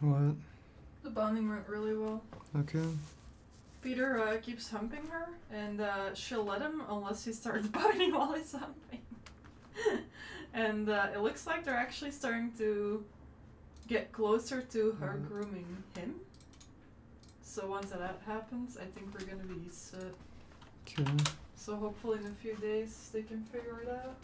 What? The bonding went really well. Okay. Peter keeps humping her, and she'll let him unless he starts biting while he's humping. And it looks like they're actually starting to get closer to her grooming him. So once that happens, I think we're gonna be set. Okay. So hopefully in a few days they can figure it out.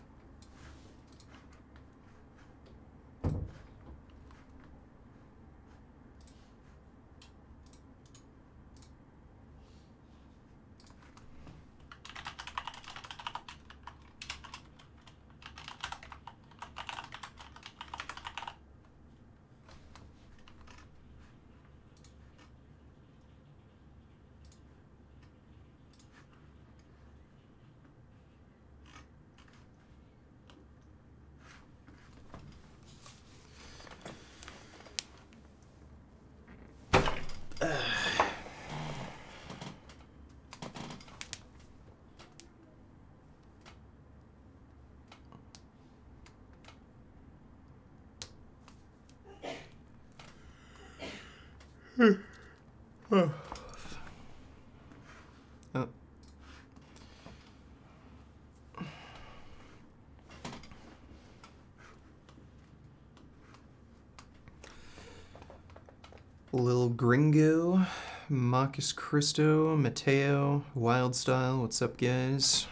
Oh. Lil Gringo, Marcus Cristo, Mateo, Wildstyle, what's up, guys?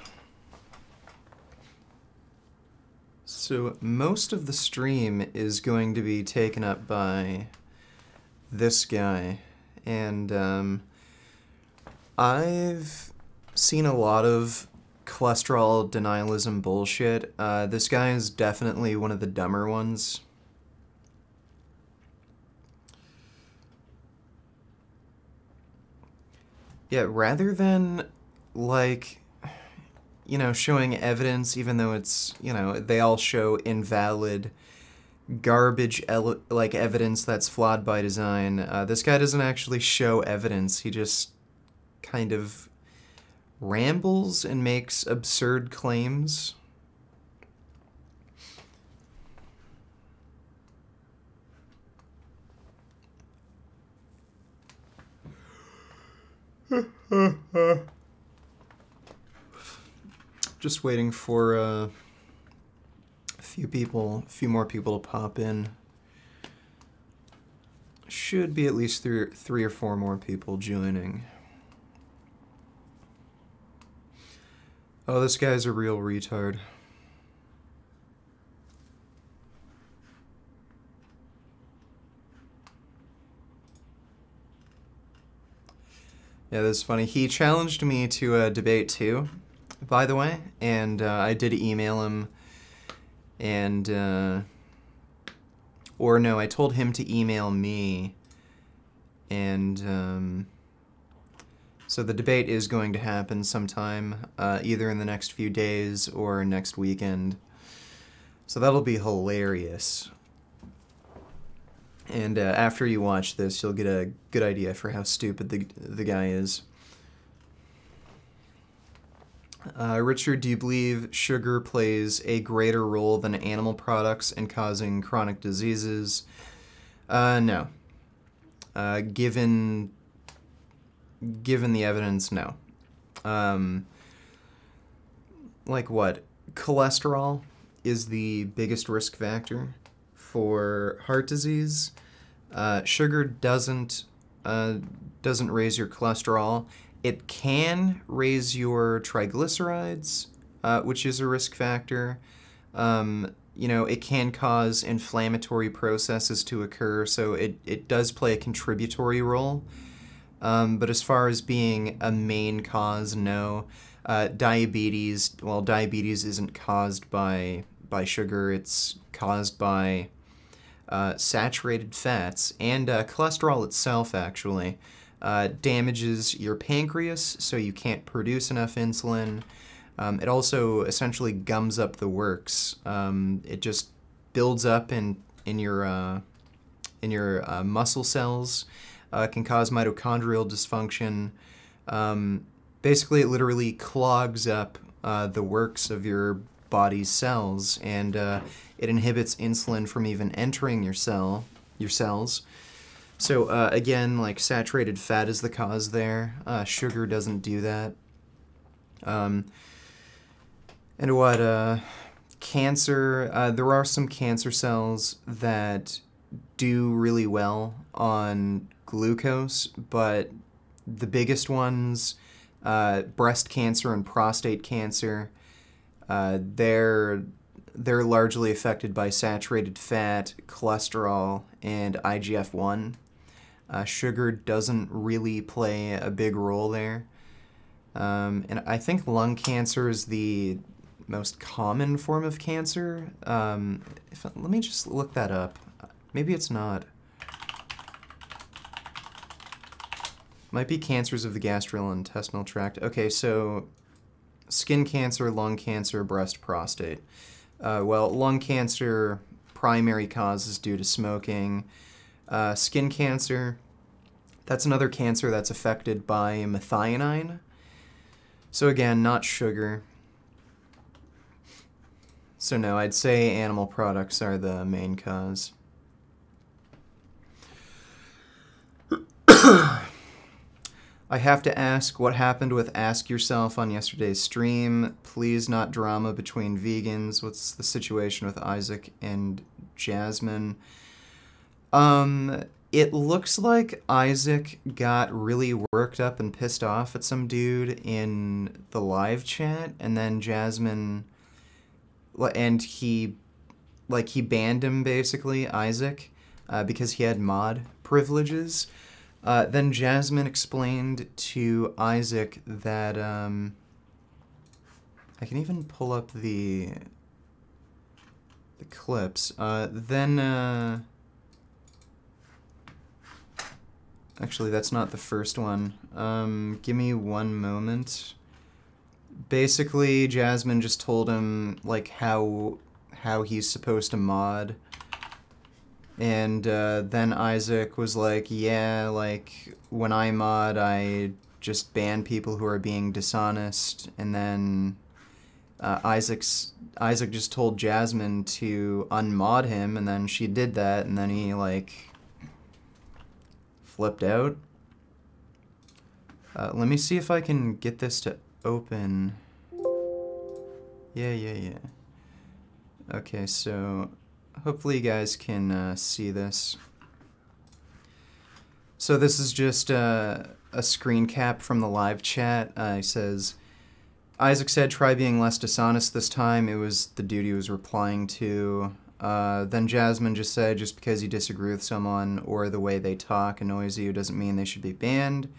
So most of the stream is going to be taken up by this guy, and I've seen a lot of cholesterol denialism bullshit. This guy is definitely one of the dumber ones. Yeah, rather than, like, you know, showing evidence, even though it's, you know, they all show invalid, garbage, like, evidence that's flawed by design, this guy doesn't actually show evidence. He just kind of rambles and makes absurd claims. Just waiting for a few more people to pop in. Should be at least three or four more people joining. Oh, this guy's a real retard. Yeah, that's funny. He challenged me to a debate too, by the way, and I did email him, and or no, I told him to email me, and so the debate is going to happen sometime, either in the next few days or next weekend. So that'll be hilarious. And after you watch this, you'll get a good idea for how stupid the guy is. Richard, do you believe sugar plays a greater role than animal products in causing chronic diseases? No. Given the evidence, no. Like what? Cholesterol is the biggest risk factor for heart disease. Sugar doesn't raise your cholesterol. It can raise your triglycerides, which is a risk factor. You know, it can cause inflammatory processes to occur, so it does play a contributory role. But as far as being a main cause, no. Diabetes, well, diabetes isn't caused by sugar. It's caused by saturated fats, and cholesterol itself, actually, damages your pancreas, so you can't produce enough insulin. It also essentially gums up the works. It just builds up in your muscle cells. Can cause mitochondrial dysfunction. Basically, it literally clogs up the works of your body's cells, and it inhibits insulin from even entering your cells. So again, like saturated fat is the cause there. Sugar doesn't do that. And what cancer? There are some cancer cells that do really well on glucose, but the biggest ones, breast cancer and prostate cancer, they're largely affected by saturated fat, cholesterol, and IGF-1. Sugar doesn't really play a big role there. And I think lung cancer is the most common form of cancer. Let me just look that up. Maybe it's not. Might be cancers of the gastrointestinal tract. Okay, so skin cancer, lung cancer, breast, prostate. Well, lung cancer, primary cause is due to smoking. Skin cancer, that's another cancer that's affected by methionine. So again, not sugar. So no, I'd say animal products are the main cause. I have to ask, what happened with Ask Yourself on yesterday's stream? Please not drama between vegans. What's the situation with Isaac and Jasmine? It looks like Isaac got really worked up and pissed off at some dude in the live chat, and then Jasmine, and he banned him basically, Isaac, because he had mod privileges. Then Jasmine explained to Isaac that, I can even pull up the clips. Actually, that's not the first one. Give me one moment. Basically, Jasmine just told him, like, how he's supposed to mod. And then Isaac was like, yeah, like, when I mod, I just ban people who are being dishonest. And then Isaac just told Jasmine to unmod him, and then she did that, and then he, like, flipped out. Let me see if I can get this to open. Yeah. Okay, so hopefully you guys can see this. So this is just a screen cap from the live chat. It says, Isaac said, try being less dishonest this time. It was the dude he was replying to. Then Jasmine just said, just because you disagree with someone or the way they talk annoys you doesn't mean they should be banned.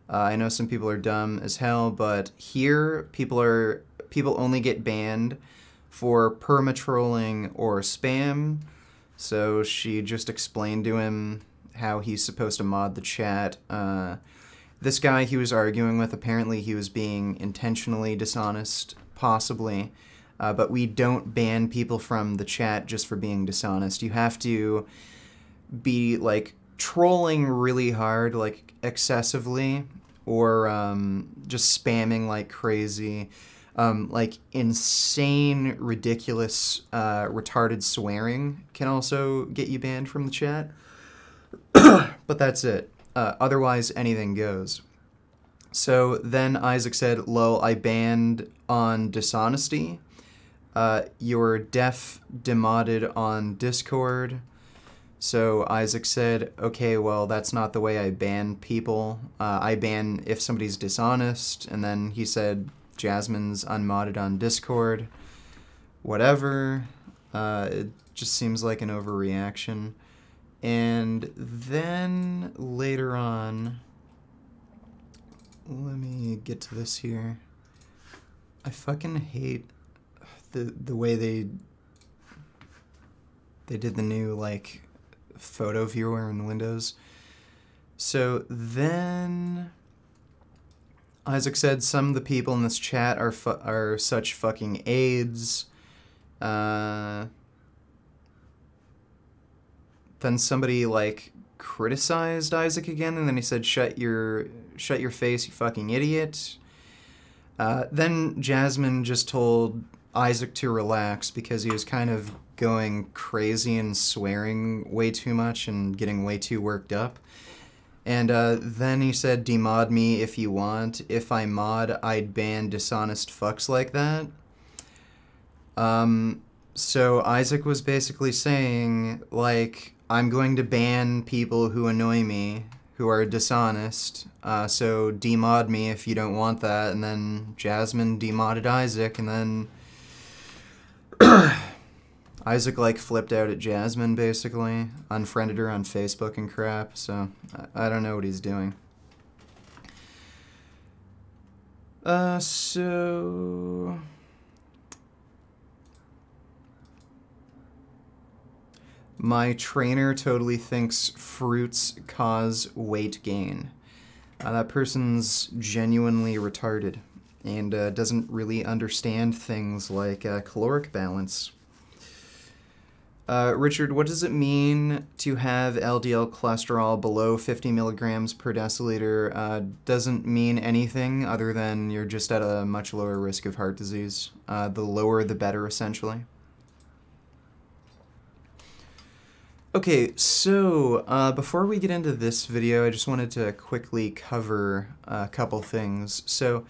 I know some people are dumb as hell, but here people only get banned for perma-trolling or spam. So she just explained to him how he's supposed to mod the chat. This guy he was arguing with, apparently he was being intentionally dishonest, possibly. But we don't ban people from the chat just for being dishonest. You have to be, like, trolling really hard, like, excessively, or just spamming like crazy. Like, insane, ridiculous, retarded swearing can also get you banned from the chat. But that's it. Otherwise, anything goes. So then Isaac said, lol, I banned on dishonesty. You're def demodded on Discord. So Isaac said, okay, well, that's not the way I ban people. I ban if somebody's dishonest. And then he said, Jasmine's unmodded on Discord. Whatever. It just seems like an overreaction. And then later on, let me get to this here. I fucking hate the way they did the new, like, photo viewer in Windows. So then Isaac said some of the people in this chat are such fucking aids. Then somebody, like, criticized Isaac again, and then he said, shut your face, you fucking idiot. Then Jasmine just told Isaac to relax because he was kind of going crazy and swearing way too much and getting way too worked up. And then he said, demod me if you want. If I mod, I'd ban dishonest fucks like that. So Isaac was basically saying, like, I'm going to ban people who annoy me, who are dishonest, so demod me if you don't want that. And then Jasmine demodded Isaac, and then Isaac, like, flipped out at Jasmine, basically, unfriended her on Facebook and crap, so I don't know what he's doing. So... My trainer totally thinks fruits cause weight gain. That person's genuinely retarded and doesn't really understand things like caloric balance. Richard, what does it mean to have LDL cholesterol below 50 milligrams per deciliter? Doesn't mean anything other than you're just at a much lower risk of heart disease. The lower the better, essentially. Okay, so before we get into this video, I just wanted to quickly cover a couple things. So,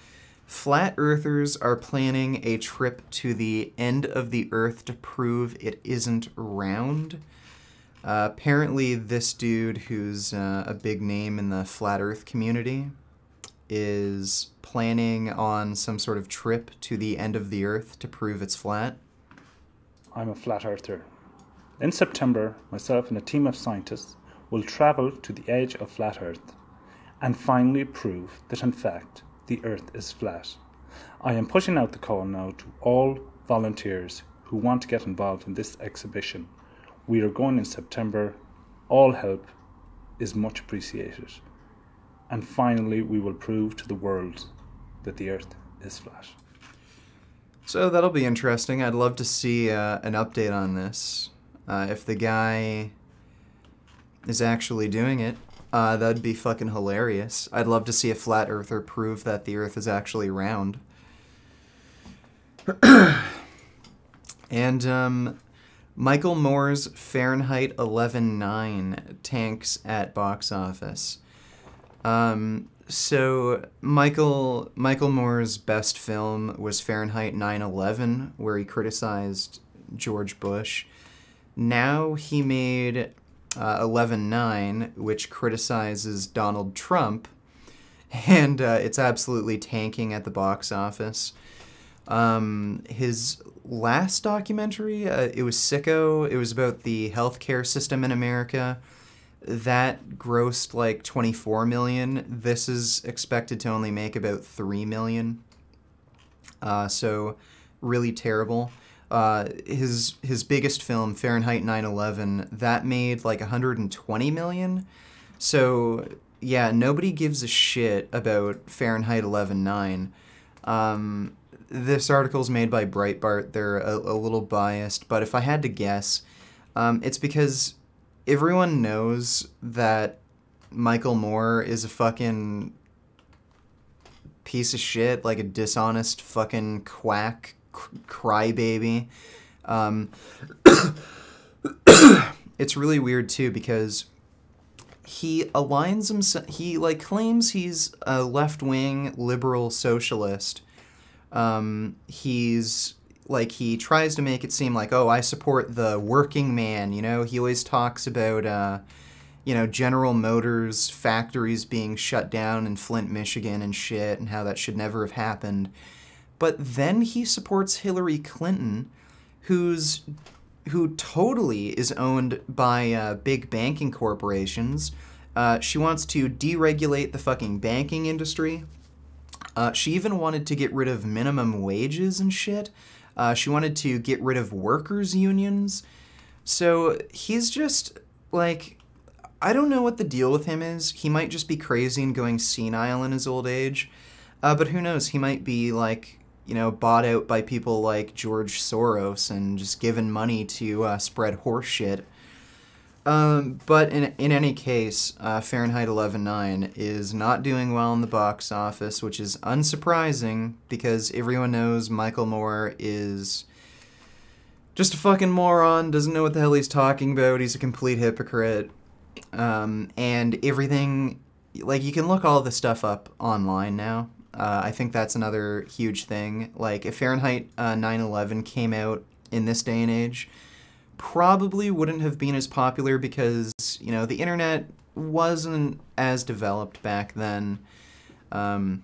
flat earthers are planning a trip to the end of the Earth to prove it isn't round. Apparently, this dude, who's a big name in the flat Earth community, is planning on some sort of trip to the end of the Earth to prove it's flat. I'm a flat earther. In September, myself and a team of scientists will travel to the edge of flat Earth and finally prove that in fact the Earth is flat. I am pushing out the call now to all volunteers who want to get involved in this exhibition. We are going in September. All help is much appreciated. And finally we will prove to the world that the Earth is flat. So that'll be interesting. I'd love to see an update on this. If the guy is actually doing it, that'd be fucking hilarious. I'd love to see a flat earther prove that the Earth is actually round. And Michael Moore's Fahrenheit 11.9 tanks at box office. So Michael Moore's best film was Fahrenheit 9/11, where he criticized George Bush. Now he made 11.9, which criticizes Donald Trump, and it's absolutely tanking at the box office. His last documentary, it was Sicko. It was about the healthcare system in America. That grossed like 24 million. This is expected to only make about 3 million. So really terrible. His biggest film, Fahrenheit 9/11, that made like 120 million. So yeah, nobody gives a shit about Fahrenheit 11.9. This article's made by Breitbart. They're a little biased, but if I had to guess, it's because everyone knows that Michael Moore is a fucking piece of shit, like a dishonest fucking quack crybaby. It's really weird too because he aligns himself. He like claims he's a left-wing liberal socialist. He's like he tries to make it seem like, oh, I support the working man. You know, he always talks about you know, General Motors factories being shut down in Flint, Michigan and shit, and how that should never have happened. But then he supports Hillary Clinton, who totally is owned by big banking corporations. She wants to deregulate the fucking banking industry. She even wanted to get rid of minimum wages and shit. She wanted to get rid of workers' unions. So he's just, like, I don't know what the deal with him is. He might just be crazy and going senile in his old age. But who knows? He might be, like, you know, bought out by people like George Soros and just given money to spread horse shit. But in any case, Fahrenheit 11.9 is not doing well in the box office, which is unsurprising because everyone knows Michael Moore is Just a fucking moron, doesn't know what the hell he's talking about, he's a complete hypocrite. And everything, like, you can look all this stuff up online now. I think that's another huge thing. Like, if Fahrenheit 9/11 came out in this day and age, probably wouldn't have been as popular because, you know, the internet wasn't as developed back then. I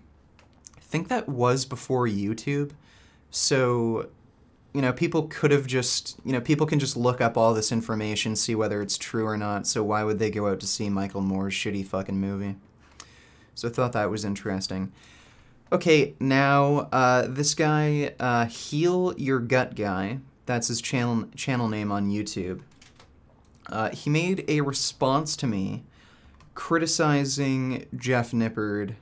think that was before YouTube. So, you know, people could have just, you know, people can just look up all this information, see whether it's true or not, so why would they go out to see Michael Moore's shitty fucking movie? So I thought that was interesting. Okay, now, this guy, Heal Your Gut Guy, that's his channel name on YouTube. He made a response to me criticizing Jeff Nippard,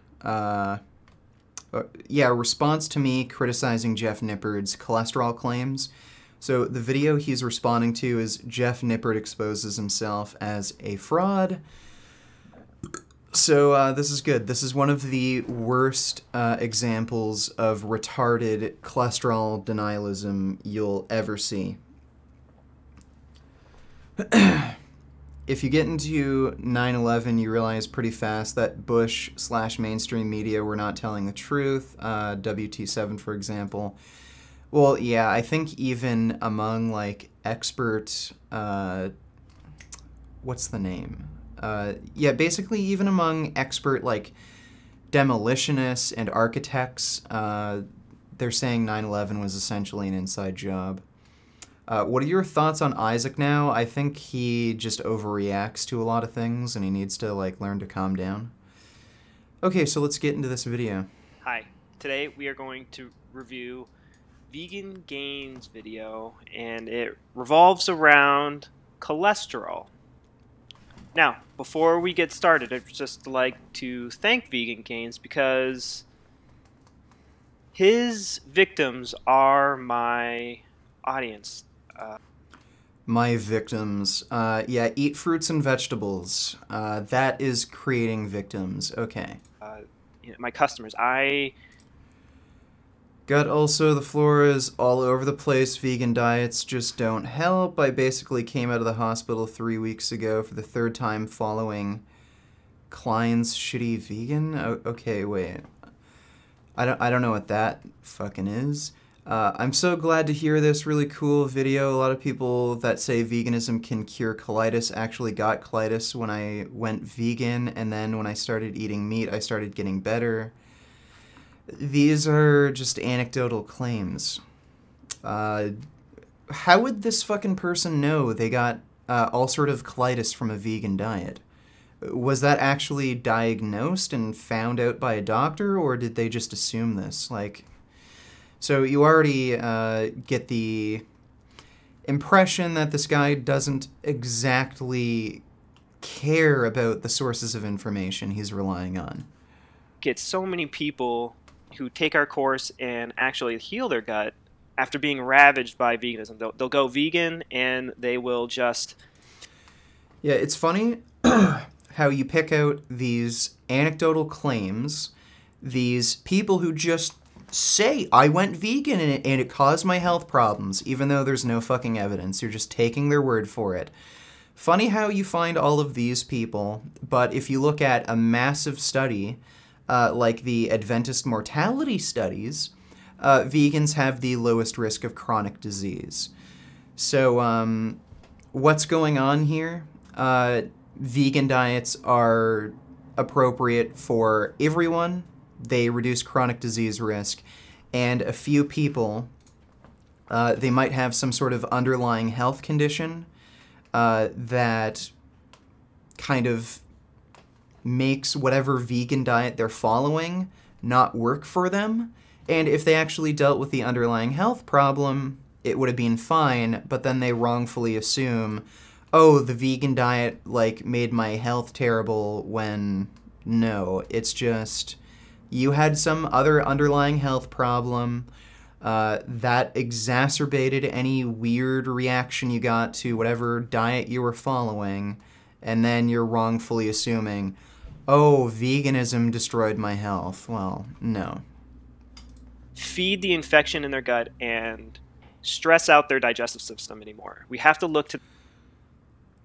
response to me criticizing Jeff Nippard's cholesterol claims. So the video he's responding to is Jeff Nippard exposes himself as a fraud. So this is good. This is one of the worst examples of retarded cholesterol denialism you'll ever see. If you get into 9/11, you realize pretty fast that Bush/mainstream media were not telling the truth. WT7, for example. Well, yeah, I think even among, like, expert, what's the name? Basically even among expert, like, demolitionists and architects, they're saying 9/11 was essentially an inside job. What are your thoughts on Isaac now? I think he just overreacts to a lot of things and he needs to, like, learn to calm down. Okay, so let's get into this video. Hi, today we are going to review Vegan Gains video, and it revolves around cholesterol. Now, before we get started, I'd just like to thank Vegan Gains because his victims are my audience. My victims. Yeah, eat fruits and vegetables. That is creating victims. Okay. My customers. Gut also, the floor is all over the place. Vegan diets just don't help. I basically came out of the hospital 3 weeks ago for the third time following Klein's shitty vegan. Okay, wait. I don't know what that fucking is. I'm so glad to hear this really cool video. A lot of people that say veganism can cure colitis actually got colitis when I went vegan, and then when I started eating meat, I started getting better. These are just anecdotal claims. How would this fucking person know they got all sort of colitis from a vegan diet? Was that actually diagnosed and found out by a doctor, or did they just assume this? Like, so you already get the impression that this guy doesn't exactly care about the sources of information he's relying on. Get so many people who take our course and actually heal their gut after being ravaged by veganism. They'll go vegan and they will just... Yeah, it's funny how you pick out these anecdotal claims, these people who just say, I went vegan and it caused my health problems, even though there's no fucking evidence. You're just taking their word for it. Funny how you find all of these people, but if you look at a massive study, like the Adventist mortality studies, vegans have the lowest risk of chronic disease. So what's going on here? Vegan diets are appropriate for everyone. They reduce chronic disease risk, and a few people, they might have some sort of underlying health condition that kind of makes whatever vegan diet they're following not work for them. And if they actually dealt with the underlying health problem, it would have been fine, but then they wrongfully assume, oh, the vegan diet, like, made my health terrible, when no, it's just you had some other underlying health problem that exacerbated any weird reaction you got to whatever diet you were following, and then you're wrongfully assuming, oh, veganism destroyed my health. Well, no. feed the infection in their gut and stress out their digestive system anymore. We have to look to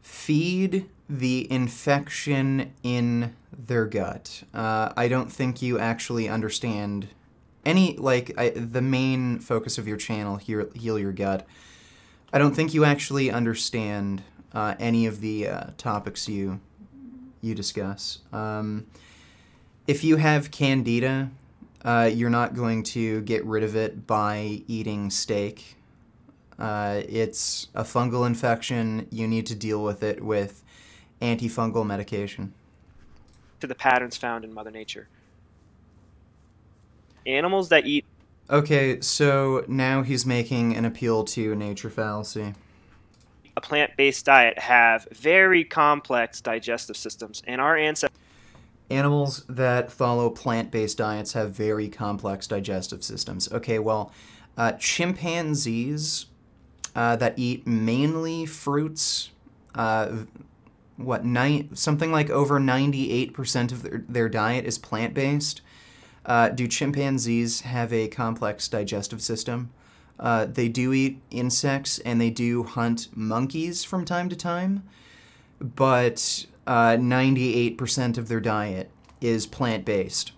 feed the infection in their gut. I don't think you actually understand the main focus of your channel, Heal Your Gut. I don't think you actually understand any of the topics you discuss. If you have candida, you're not going to get rid of it by eating steak. It's a fungal infection. You need to deal with it with antifungal medication. to the patterns found in Mother Nature. Animals that eat... Okay, so now he's making an appeal to nature fallacy. A plant-based diet have very complex digestive systems, and our ancestors... Animals that follow plant-based diets have very complex digestive systems. Okay, well, chimpanzees that eat mainly fruits, something like over 98% of their diet is plant-based. Do chimpanzees have a complex digestive system? They do eat insects, and they do hunt monkeys from time to time, but 98% of their diet is plant-based.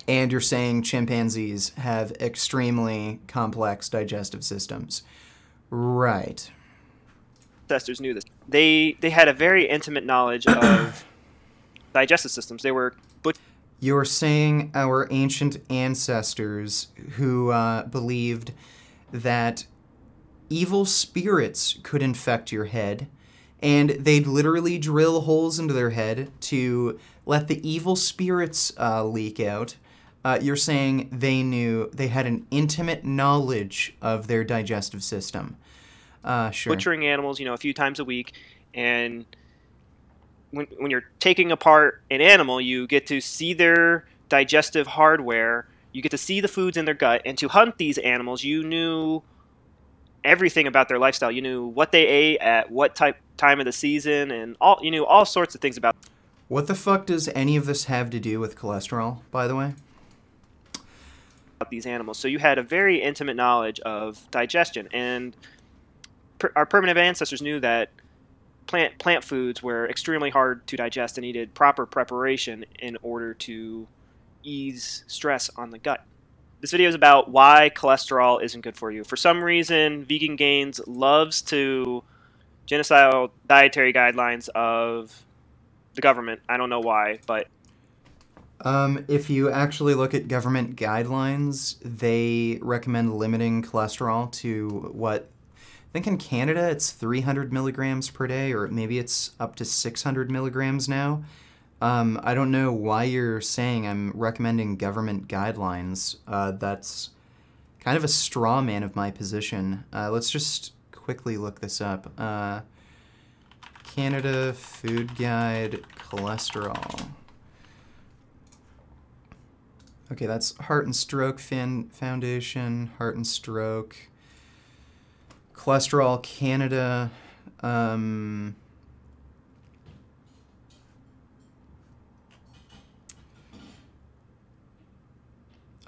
And you're saying chimpanzees have extremely complex digestive systems. Right. Ancestors knew this. They had a very intimate knowledge of digestive systems. They were You're saying our ancient ancestors who believed that evil spirits could infect your head, and they'd literally drill holes into their head to let the evil spirits leak out. You're saying they had an intimate knowledge of their digestive system. Sure. butchering animals, a few times a week, and when you're taking apart an animal, you get to see their digestive hardware, you get to see the foods in their gut, and to hunt these animals, you knew everything about their lifestyle. You knew what they ate at what time of the season, and you knew all sorts of things about. What the fuck does any of this have to do with cholesterol, by the way? These animals. So you had a very intimate knowledge of digestion, and our primitive ancestors knew that plant foods were extremely hard to digest and needed proper preparation in order to ease stress on the gut. This video is about why cholesterol isn't good for you. For some reason, Vegan Gains loves to genocidal dietary guidelines of the government. I don't know why, but if you actually look at government guidelines, they recommend limiting cholesterol to what, I think in Canada it's 300 milligrams per day, or maybe it's up to 600 milligrams now. I don't know why you're saying I'm recommending government guidelines. That's kind of a straw man of my position. Let's just quickly look this up. Canada Food Guide cholesterol. Okay, that's Heart and Stroke Foundation, Heart and Stroke, Cholesterol Canada.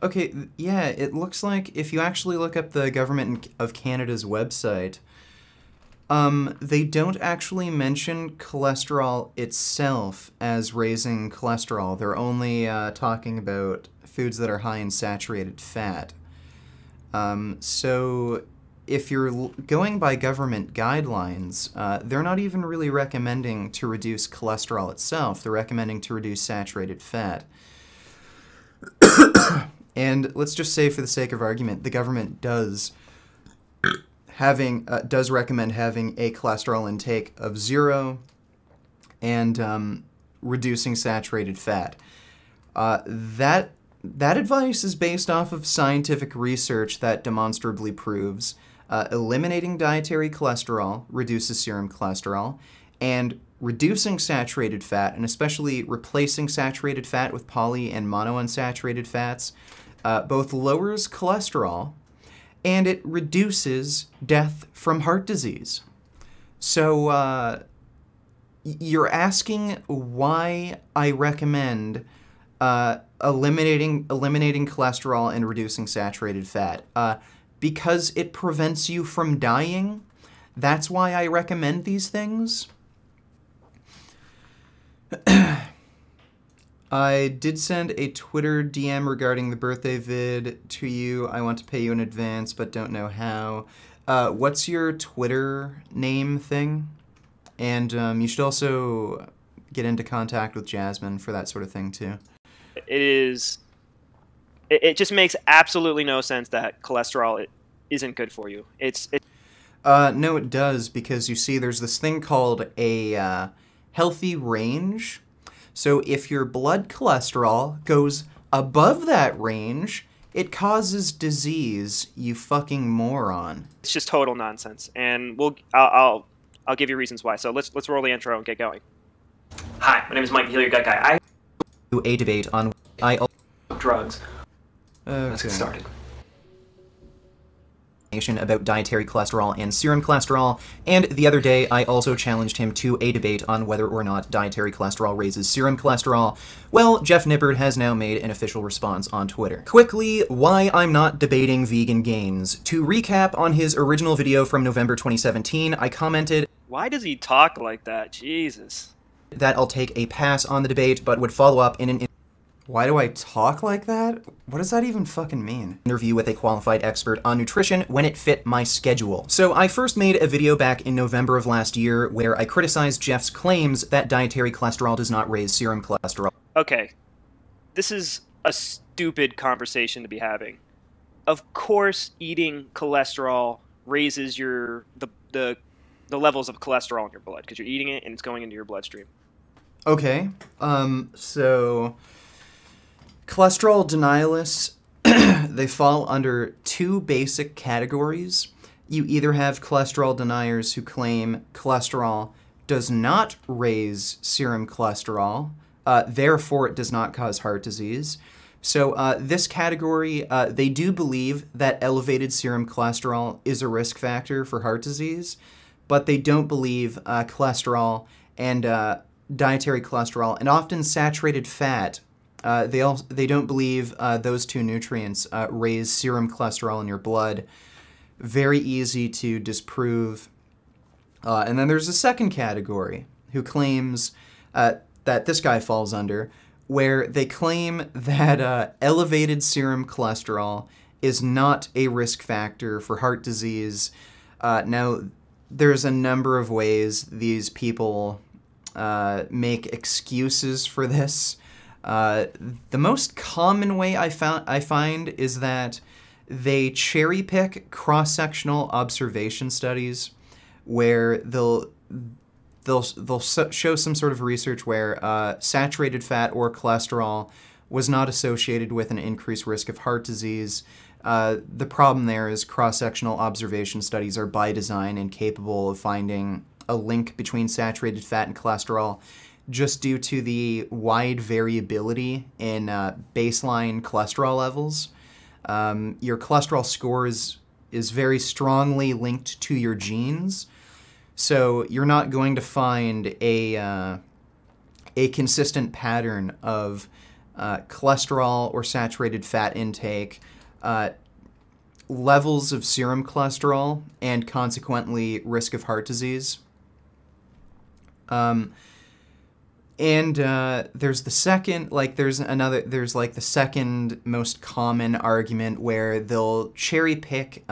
Okay, yeah, it looks like if you actually look up the Government of Canada's website, they don't actually mention cholesterol itself as raising cholesterol. They're only talking about foods that are high in saturated fat. So if you're going by government guidelines, they're not even really recommending to reduce cholesterol itself. They're recommending to reduce saturated fat. And let's just say, for the sake of argument, the government does recommend having a cholesterol intake of 0 and reducing saturated fat. That advice is based off of scientific research that demonstrably proves eliminating dietary cholesterol reduces serum cholesterol, and reducing saturated fat, and especially replacing saturated fat with poly and monounsaturated fats, both lowers cholesterol and it reduces death from heart disease. So you're asking why I recommend eliminating cholesterol and reducing saturated fat. because it prevents you from dying. That's why I recommend these things. I did send a Twitter DM regarding the birthday vid to you. I want to pay you in advance, but don't know how. What's your Twitter name thing? And you should also get into contact with Jasmine for that sort of thing, too. It just makes absolutely no sense that cholesterol isn't good for you. No, it does, because you see there's this thing called a healthy range. So if your blood cholesterol goes above that range, it causes disease, you fucking moron. It's just total nonsense, and I'll give you reasons why. So let's roll the intro and get going. Hi, my name is Mike, the Heal Your Gut Guy. I Do a debate on drugs. Okay. Let's get started. About dietary cholesterol and serum cholesterol, and the other day I also challenged him to a debate on whether or not dietary cholesterol raises serum cholesterol. Well, Jeff Nippard has now made an official response on Twitter. Quickly, why I'm not debating vegan gains. To recap on his original video from November 2017, I commented, Why does he talk like that? Jesus. That I'll take a pass on the debate, but would follow up in an Why do I talk like that? What does that even fucking mean? Interview with a qualified expert on nutrition when it fit my schedule. So I first made a video back in November of last year where I criticized Jeff's claims that dietary cholesterol does not raise serum cholesterol. Okay, this is a stupid conversation to be having. Of course, eating cholesterol raises the levels of cholesterol in your blood because you're eating it and it's going into your bloodstream. Okay, so cholesterol denialists, they fall under two basic categories. You either have cholesterol deniers who claim cholesterol does not raise serum cholesterol, therefore it does not cause heart disease. So this category, they do believe that elevated serum cholesterol is a risk factor for heart disease, but they don't believe cholesterol and dietary cholesterol, and often saturated fat, they don't believe those two nutrients raise serum cholesterol in your blood. Very easy to disprove. And then there's a second category who claims that this guy falls under, where they claim that elevated serum cholesterol is not a risk factor for heart disease. Now, there's a number of ways these people make excuses for this. The most common way I find is that they cherry pick cross-sectional observation studies where they'll show some sort of research where saturated fat or cholesterol was not associated with an increased risk of heart disease. The problem there is cross-sectional observation studies are by design incapable of finding a link between saturated fat and cholesterol, just due to the wide variability in baseline cholesterol levels. Your cholesterol score is very strongly linked to your genes, so you're not going to find a consistent pattern of cholesterol or saturated fat intake, levels of serum cholesterol, and consequently risk of heart disease. And there's the second, there's the second most common argument where they'll cherry pick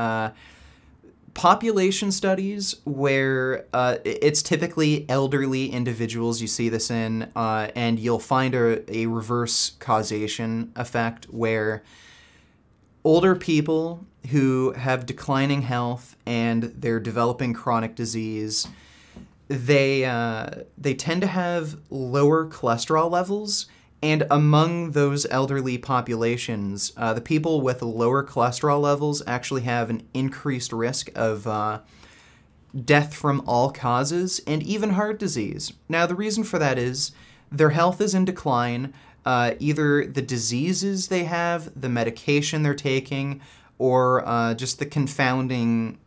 population studies where it's typically elderly individuals you see this in, and you'll find a reverse causation effect where older people who have declining health and they're developing chronic disease, they tend to have lower cholesterol levels, and among those elderly populations, the people with lower cholesterol levels actually have an increased risk of death from all causes and even heart disease. Now, the reason for that is their health is in decline, either the diseases they have, the medication they're taking, or just the confounding,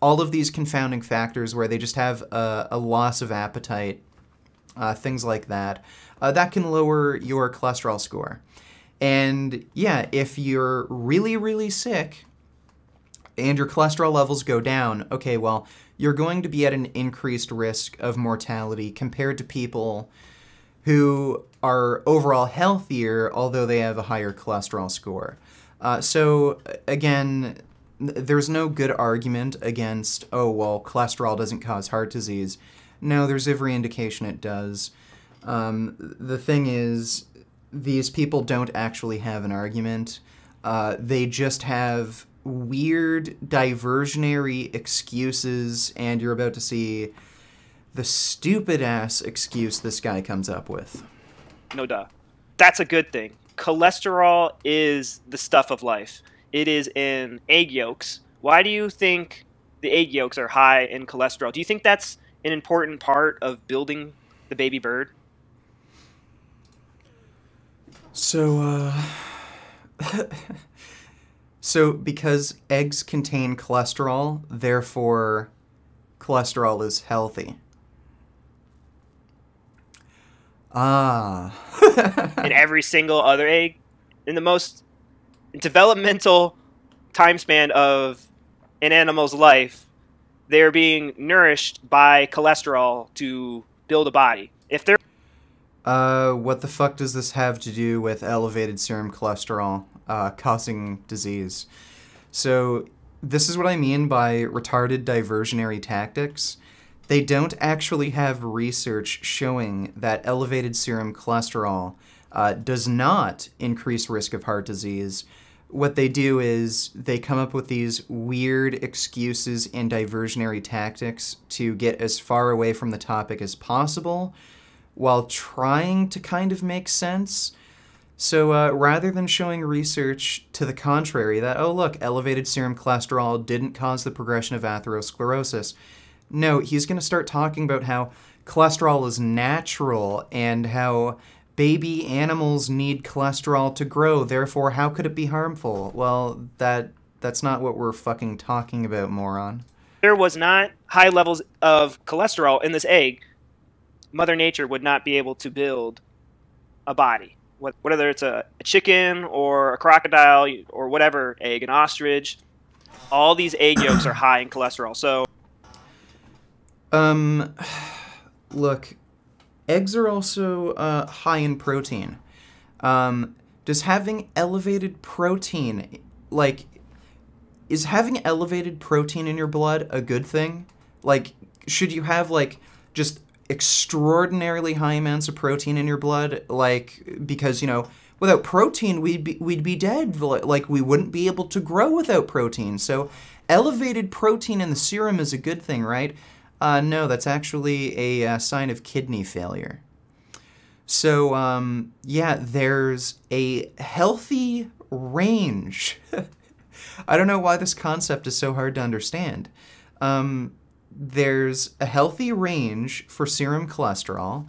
all of these confounding factors where they just have a loss of appetite, things like that. That can lower your cholesterol score. And yeah, if you're really, really sick, and your cholesterol levels go down, okay, well, you're going to be at an increased risk of mortality compared to people who are overall healthier, although they have a higher cholesterol score. So, again, there's no good argument against, oh, well, cholesterol doesn't cause heart disease. No, there's every indication it does. The thing is, these people don't actually have an argument. They just have weird diversionary excuses, and you're about to see the stupid-ass excuse this guy comes up with. No duh. That's a good thing. Cholesterol is the stuff of life. It is in egg yolks. Why do you think the egg yolks are high in cholesterol? Do you think that's an important part of building the baby bird? So, so because eggs contain cholesterol, therefore cholesterol is healthy. Ah. In every single other egg? In the most developmental time span of an animal's life, they're being nourished by cholesterol to build a body. If they're What the fuck does this have to do with elevated serum cholesterol causing disease? So, this is what I mean by retarded diversionary tactics. They don't actually have research showing that elevated serum cholesterol does not increase risk of heart disease. What they do is they come up with these weird excuses and diversionary tactics to get as far away from the topic as possible, while trying to kind of make sense. So rather than showing research to the contrary, that, oh look, elevated serum cholesterol didn't cause the progression of atherosclerosis, no, he's going to start talking about how cholesterol is natural and how baby animals need cholesterol to grow, therefore how could it be harmful? Well, that's not what we're fucking talking about, moron. There was not high levels of cholesterol in this egg, Mother Nature would not be able to build a body. Whether it's a chicken or a crocodile or whatever egg, an ostrich, all these egg yolks are high in cholesterol. So, look, eggs are also high in protein. Does having elevated protein, is having elevated protein in your blood a good thing? Like, should you have, just extraordinarily high amounts of protein in your blood? Because, without protein, we'd be dead. We wouldn't be able to grow without protein. So, elevated protein in the serum is a good thing, right? No, that's actually a sign of kidney failure. So, yeah, there's a healthy range. I don't know why this concept is so hard to understand. There's a healthy range for serum cholesterol.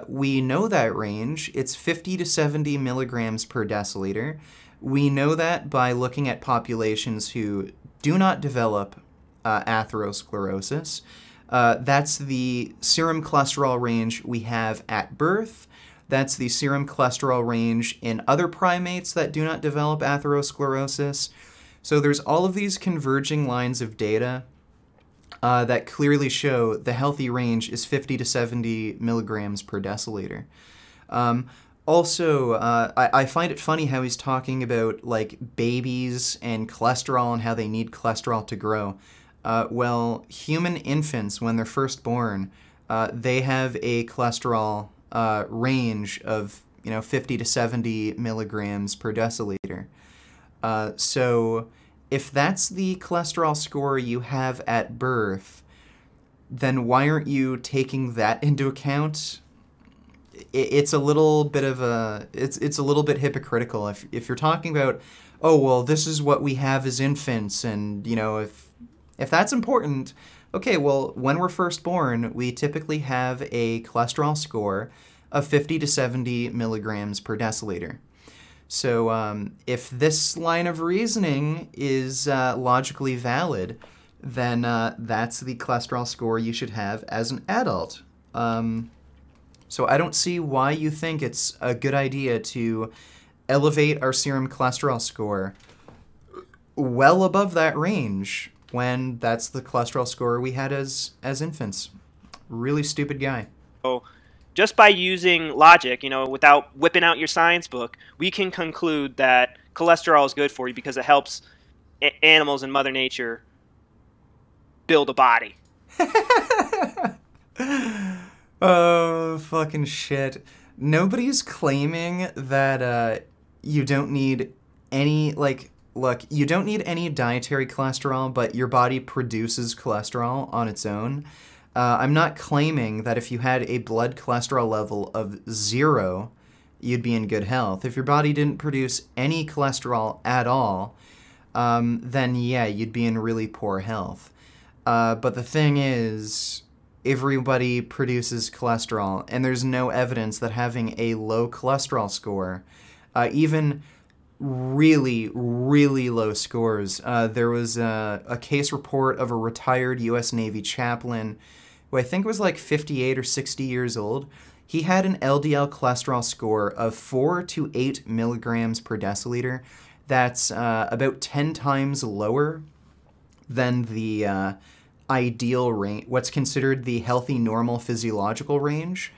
We know that range. It's 50 to 70 milligrams per deciliter. We know that by looking at populations who do not develop atherosclerosis. That's the serum cholesterol range we have at birth. That's the serum cholesterol range in other primates that do not develop atherosclerosis. So there's all of these converging lines of data that clearly show the healthy range is 50 to 70 milligrams per deciliter. Also, I find it funny how he's talking about, babies and cholesterol and how they need cholesterol to grow. Well, human infants, when they're first born, they have a cholesterol range of, 50 to 70 milligrams per deciliter. So if that's the cholesterol score you have at birth, then why aren't you taking that into account? It's a little bit of it's a little bit hypocritical if you're talking about, oh well, this is what we have as infants, and if that's important, okay, well, when we're first born, we typically have a cholesterol score of 50 to 70 milligrams per deciliter. So if this line of reasoning is logically valid, then that's the cholesterol score you should have as an adult. So I don't see why you think it's a good idea to elevate our serum cholesterol score well above that range when that's the cholesterol score we had as infants. Really stupid guy. So just by using logic, without whipping out your science book, we can conclude that cholesterol is good for you because it helps animals and Mother Nature build a body. Oh, fucking shit. Nobody's claiming that you don't need any, look, you don't need any dietary cholesterol, but your body produces cholesterol on its own. I'm not claiming that if you had a blood cholesterol level of 0, you'd be in good health. If your body didn't produce any cholesterol at all, then yeah, you'd be in really poor health. But the thing is, everybody produces cholesterol, and there's no evidence that having a low cholesterol score, even really, really low scores. There was a case report of a retired U.S. Navy chaplain who I think was like 58 or 60 years old. He had an LDL cholesterol score of 4 to 8 milligrams per deciliter. That's about 10 times lower than the ideal range, what's considered the healthy normal physiological range.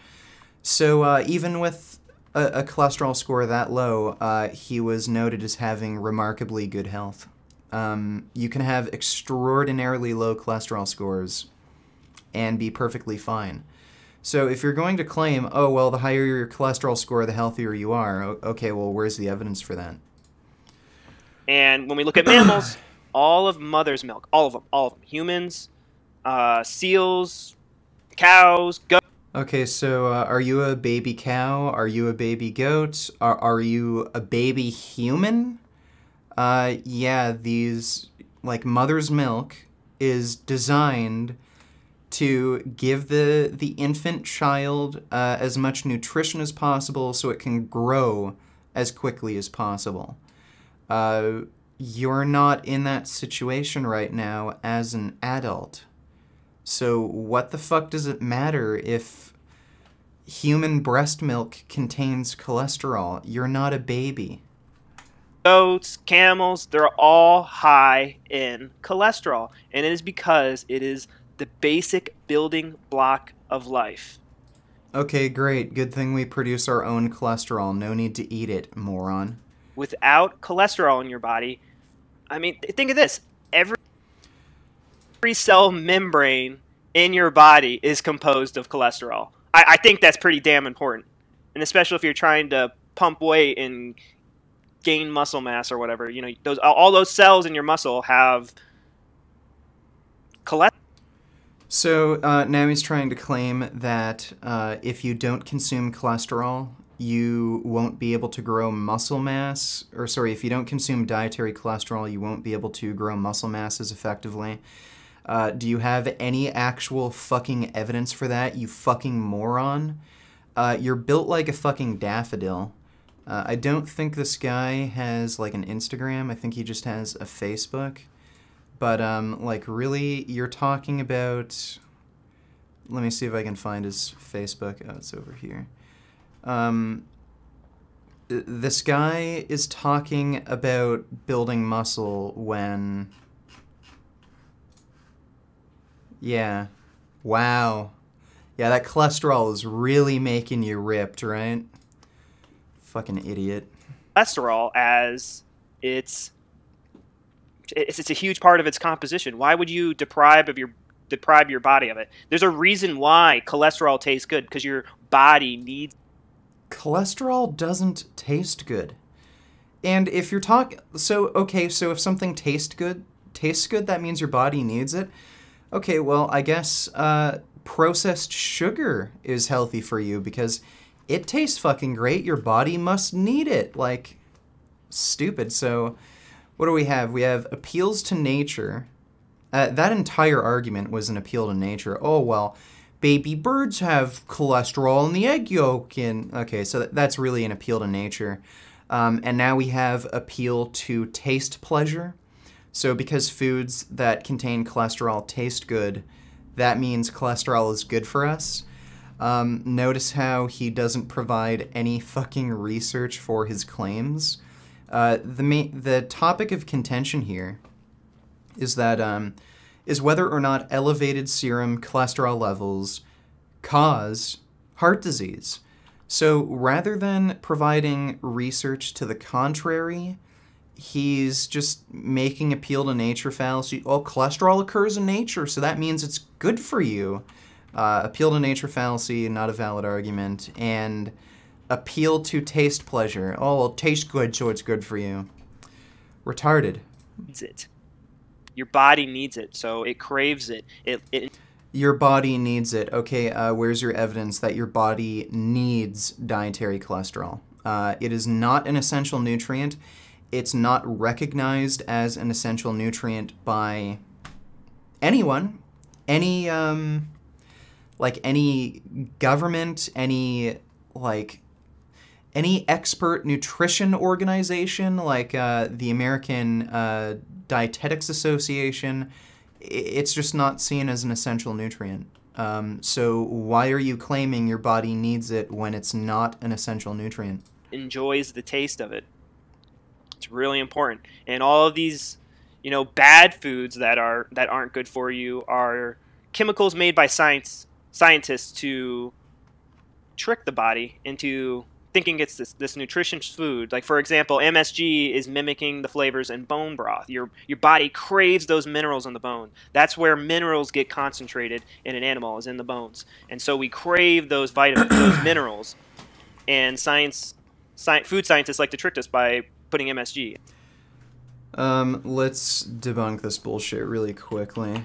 So even with a cholesterol score that low, he was noted as having remarkably good health. You can have extraordinarily low cholesterol scores and be perfectly fine. So if you're going to claim, oh, well, the higher your cholesterol score, the healthier you are, okay, well, where's the evidence for that? And when we look at mammals, all of mother's milk, all of them, humans, seals, cows, goats. Okay, so are you a baby cow? Are you a baby goat? Are you a baby human? Yeah, these, like, mother's milk is designed to give the infant child as much nutrition as possible so it can grow as quickly as possible. You're not in that situation right now as an adult. So what the fuck does it matter if human breast milk contains cholesterol? You're not a baby. Goats, camels, they're all high in cholesterol. And it is because it is the basic building block of life. Okay, great. Good thing we produce our own cholesterol. No need to eat it, moron. Without cholesterol in your body, I mean, think of this. Every cell membrane in your body is composed of cholesterol. I think that's pretty damn important. And especially if you're trying to pump weight and gain muscle mass or whatever, all those cells in your muscle have cholesterol. So now he's trying to claim that if you don't consume cholesterol, you won't be able to grow muscle mass. Or sorry, if you don't consume dietary cholesterol, you won't be able to grow muscle mass as effectively. Do you have any actual fucking evidence for that, you fucking moron? You're built like a fucking daffodil. I don't think this guy has, like, an Instagram. I think he just has a Facebook. But, like, really, you're talking about... Let me see if I can find his Facebook. Oh, it's over here. This guy is talking about building muscle when... Yeah. Wow. Yeah, that cholesterol is really making you ripped, right? Fucking idiot. Cholesterol as it's a huge part of its composition. Why would you deprive your body of it? There's a reason why cholesterol tastes good, because your body needs. Cholesterol doesn't taste good. And if you're talking, so if something tastes good, that means your body needs it. Okay, well, I guess processed sugar is healthy for you because it tastes fucking great. Your body must need it. Like, stupid. So what do we have? We have appeals to nature. That entire argument was an appeal to nature. Oh, well, baby birds have cholesterol in the egg yolk. Okay, so that's really an appeal to nature. And now we have appeal to taste pleasure. So because foods that contain cholesterol taste good, that means cholesterol is good for us. Notice how he doesn't provide any fucking research for his claims. The topic of contention here is that is whether or not elevated serum cholesterol levels cause heart disease. So rather than providing research to the contrary, he's just making appeal to nature fallacy. Oh, cholesterol occurs in nature, so that means it's good for you. Appeal to nature fallacy, not a valid argument. And appeal to taste pleasure. Oh, well, it tastes good, so it's good for you. Retarded. Needs it. Your body needs it, so it craves it. Your body needs it. Okay, where's your evidence that your body needs dietary cholesterol? It is not an essential nutrient. It's not recognized as an essential nutrient by anyone. Any government, any expert nutrition organization, like the American Dietetics Association. It's just not seen as an essential nutrient. So why are you claiming your body needs it when it's not an essential nutrient? Enjoys the taste of it. It's really important. And all of these, bad foods that aren't good for you are chemicals made by scientists to trick the body into thinking it's this nutritious food. Like, for example, MSG is mimicking the flavors in bone broth. Your body craves those minerals in the bone. That's where minerals get concentrated in an animal, is in the bones. And so we crave those vitamins, those minerals. And food scientists like to trick us by putting MSG. Let's debunk this bullshit really quickly.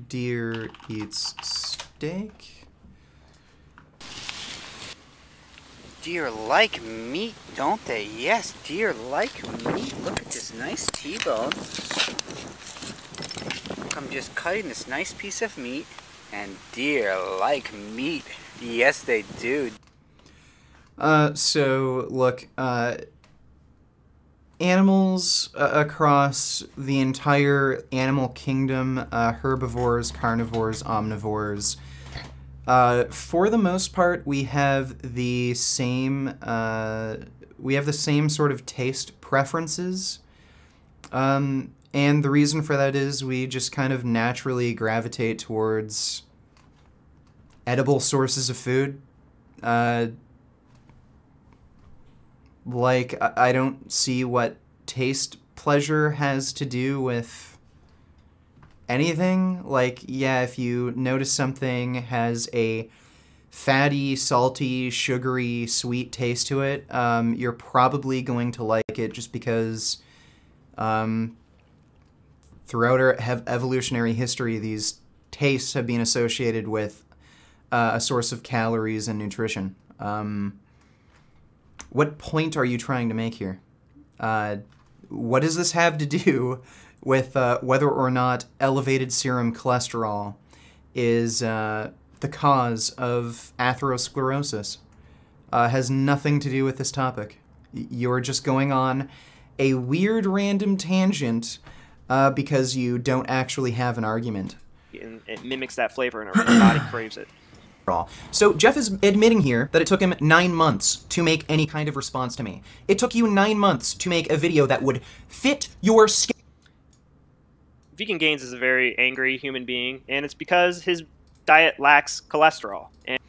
Deer eats steak. Deer like meat, don't they? Yes, deer like meat. Look at this nice T-bone. I'm just cutting this nice piece of meat, and deer like meat. Yes, they do. So, look, animals across the entire animal kingdom, herbivores, carnivores, omnivores, for the most part, we have the same sort of taste preferences. And the reason for that is we just kind of naturally gravitate towards edible sources of food. I don't see what taste pleasure has to do with anything. Yeah, if you notice something has a fatty, salty, sugary, sweet taste to it, you're probably going to like it just because throughout our evolutionary history, these tastes have been associated with a source of calories and nutrition. What point are you trying to make here? What does this have to do with whether or not elevated serum cholesterol is the cause of atherosclerosis? Has nothing to do with this topic. You're just going on a weird random tangent because you don't actually have an argument. And it mimics that flavor, and our body craves it. So Jeff is admitting here that it took him 9 months to make any kind of response to me. It took you 9 months to make a video that would fit your skin. Vegan Gains is a very angry human being, and it's because his diet lacks cholesterol. And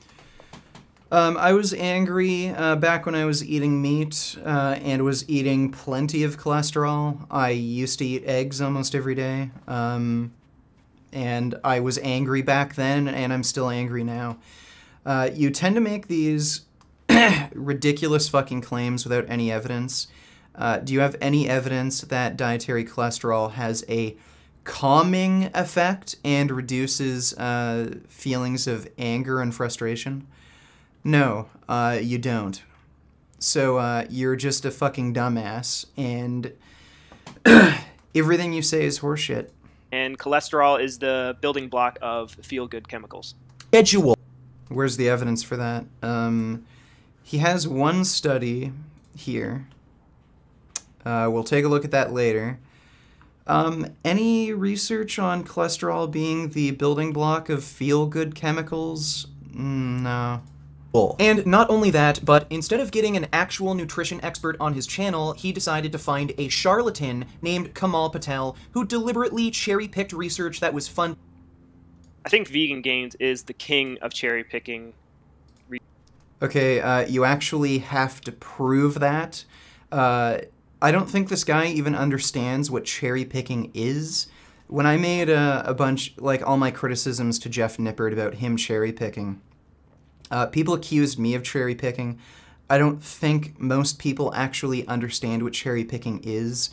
I was angry back when I was eating meat and was eating plenty of cholesterol. I used to eat eggs almost every day. And I was angry back then, and I'm still angry now. You tend to make these ridiculous fucking claims without any evidence. Do you have any evidence that dietary cholesterol has a calming effect and reduces feelings of anger and frustration? No, you don't. So you're just a fucking dumbass, and everything you say is horseshit. And cholesterol is the building block of feel-good chemicals. Schedule. Where's the evidence for that? He has one study here. We'll take a look at that later. Any research on cholesterol being the building block of feel-good chemicals? No. And not only that, but instead of getting an actual nutrition expert on his channel, he decided to find a charlatan named Kamal Patel who deliberately cherry-picked research that was fun. I think Vegan Gains is the king of cherry picking. Okay, you actually have to prove that. I don't think this guy even understands what cherry picking is. When I made a bunch, like all my criticisms to Jeff Nippard about him cherry picking, people accused me of cherry picking. I don't think most people actually understand what cherry picking is.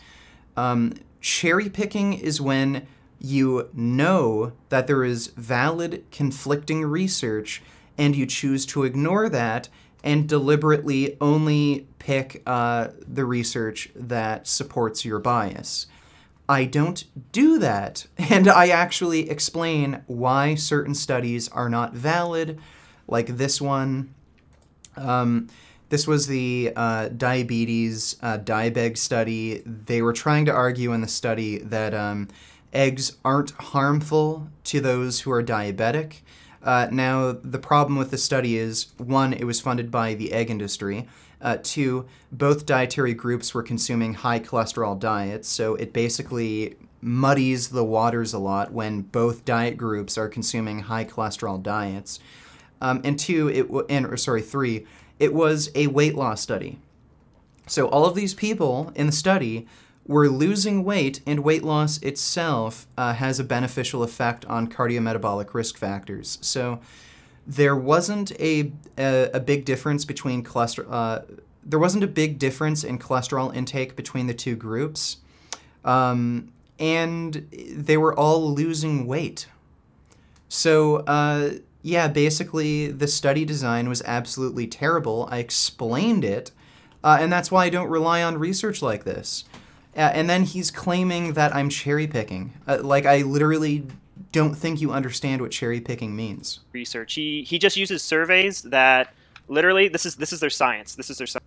Cherry picking is when you know that there is valid conflicting research and you choose to ignore that and deliberately only pick the research that supports your bias. I don't do that, and I actually explain why certain studies are not valid, like this one. This was the diabetes diabeg study. They were trying to argue in the study that eggs aren't harmful to those who are diabetic. Now, the problem with the study is, one, it was funded by the egg industry. Two, both dietary groups were consuming high cholesterol diets, so it basically muddies the waters a lot when both diet groups are consuming high cholesterol diets. And three, it was a weight loss study. So all of these people in the study were losing weight, and weight loss itself has a beneficial effect on cardiometabolic risk factors. So there wasn't a big difference between cholesterol. There wasn't a big difference in cholesterol intake between the two groups, and they were all losing weight. So yeah, basically the study design was absolutely terrible. I explained it, and that's why I don't rely on research like this. And then he's claiming that I'm cherry picking. Like, I literally don't think you understand what cherry picking means. Research. He just uses surveys that literally this is their science. This is their science.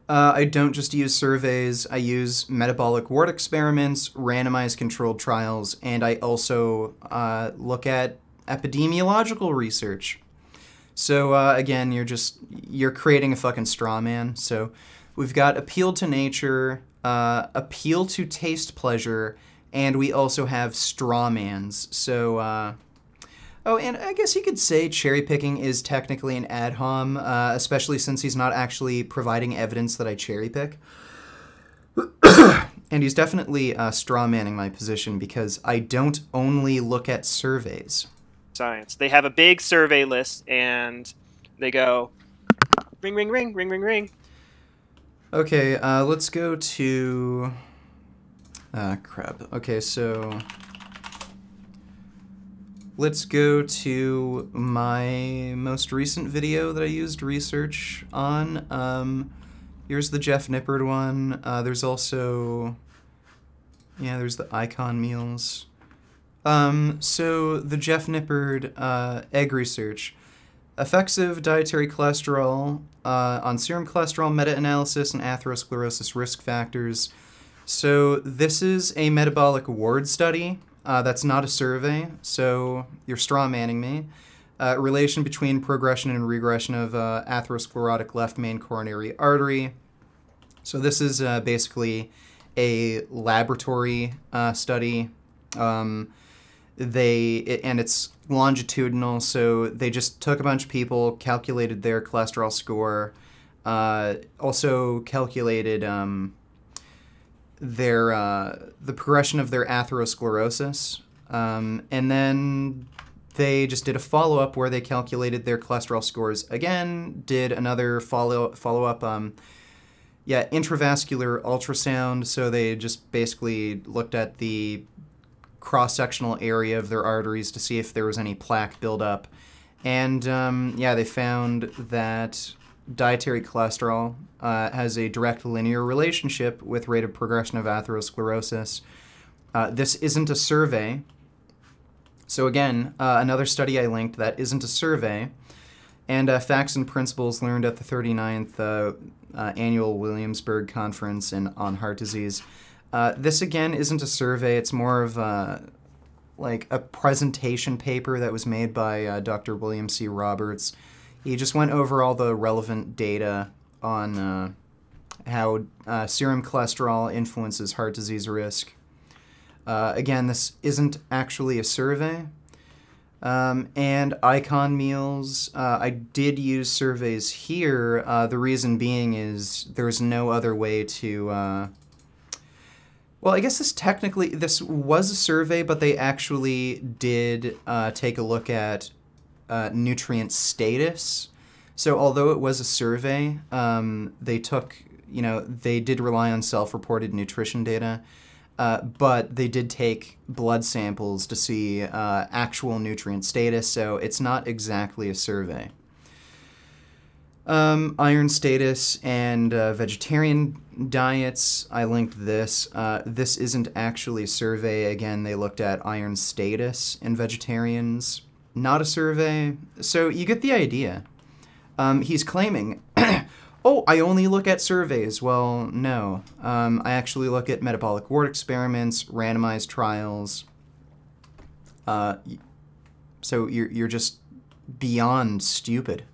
I don't just use surveys. I use metabolic wart experiments, randomized controlled trials, and I also look at epidemiological research. So again, you're creating a fucking straw man. So we've got appeal to nature, appeal to taste pleasure, and we also have straw mans. So, oh, and I guess you could say cherry picking is technically an ad hom, especially since he's not actually providing evidence that I cherry pick. And he's definitely straw manning my position because I don't only look at surveys. Science. They have a big survey list and they go ring, ring, ring, ring, ring, ring. Okay, let's go to... crap. Okay, so... let's go to my most recent video that I used research on. Here's the Jeff Nippard one. There's also... yeah, there's the Icon Meals. So the Jeff Nippard egg research. Effects of dietary cholesterol on serum cholesterol, meta-analysis, and atherosclerosis risk factors. So this is a metabolic ward study. That's not a survey, so you're straw manning me. Relation between progression and regression of atherosclerotic left main coronary artery. So this is basically a laboratory study. It's longitudinal, so they just took a bunch of people, calculated their cholesterol score, also calculated the progression of their atherosclerosis, and then they just did a follow-up where they calculated their cholesterol scores again, did another follow-up, intravascular ultrasound, so they just basically looked at the cross-sectional area of their arteries to see if there was any plaque buildup. And they found that dietary cholesterol has a direct linear relationship with rate of progression of atherosclerosis. This isn't a survey. So again, another study I linked that isn't a survey. And facts and principles learned at the 39th annual Williamsburg Conference on Heart Disease. This, again, isn't a survey. It's more of like a presentation paper that was made by Dr. William C. Roberts. He just went over all the relevant data on how serum cholesterol influences heart disease risk. Again, this isn't actually a survey. And icon meals, I did use surveys here. The reason being is there's no other way to... well, I guess this was a survey, but they actually did take a look at nutrient status. So although it was a survey, they did rely on self-reported nutrition data. But they did take blood samples to see actual nutrient status, so it's not exactly a survey. Iron status and vegetarian diets, I linked this. This isn't actually a survey. Again, they looked at iron status in vegetarians. Not a survey. So you get the idea. He's claiming... Oh, I only look at surveys. Well, no. I actually look at metabolic ward experiments, randomized trials. So you're just beyond stupid.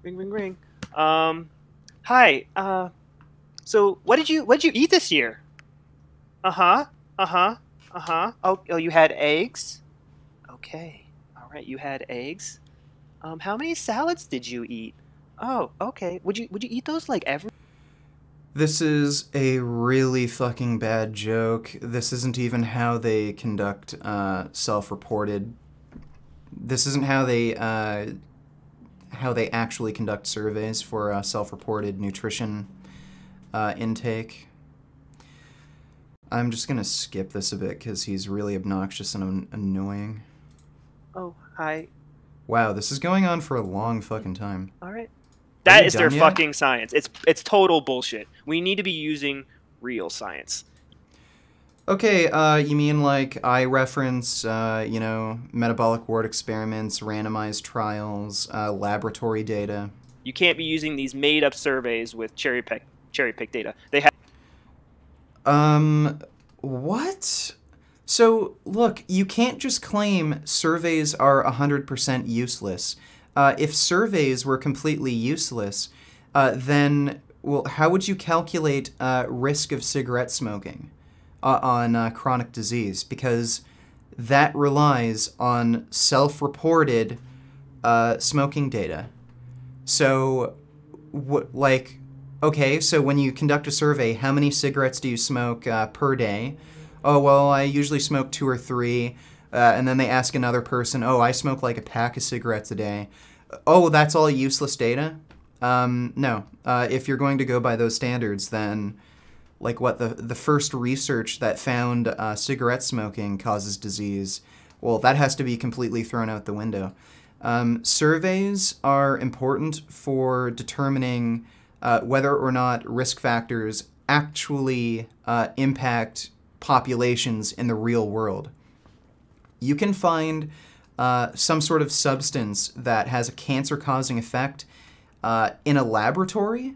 Ring, ring, ring. Hi. So what did you eat this year? Oh, you had eggs? Okay. All right, you had eggs. How many salads did you eat? Oh, okay. Would you eat those like every... This is a really fucking bad joke. This isn't even how they conduct self-reported. This isn't how they actually conduct surveys for self-reported nutrition intake. I'm just gonna skip this a bit because he's really obnoxious and annoying. Oh, hi. Wow, this is going on for a long fucking time. All right. Are That you is their done yet? fucking science. It's total bullshit. We need to be using real science. Okay, you mean like I reference, metabolic ward experiments, randomized trials, laboratory data. You can't be using these made-up surveys with cherry-pick data. They have... What? So, look, you can't just claim surveys are 100% useless. If surveys were completely useless, then, well, how would you calculate risk of cigarette smoking on chronic disease? Because that relies on self-reported smoking data. So, okay, so when you conduct a survey, how many cigarettes do you smoke per day? Oh, well, I usually smoke 2 or 3. And then they ask another person, oh, I smoke like a pack of cigarettes a day. Oh, that's all useless data? No. If you're going to go by those standards, then the first research that found cigarette smoking causes disease, well, that has to be completely thrown out the window. Surveys are important for determining whether or not risk factors actually impact populations in the real world. You can find some sort of substance that has a cancer-causing effect in a laboratory,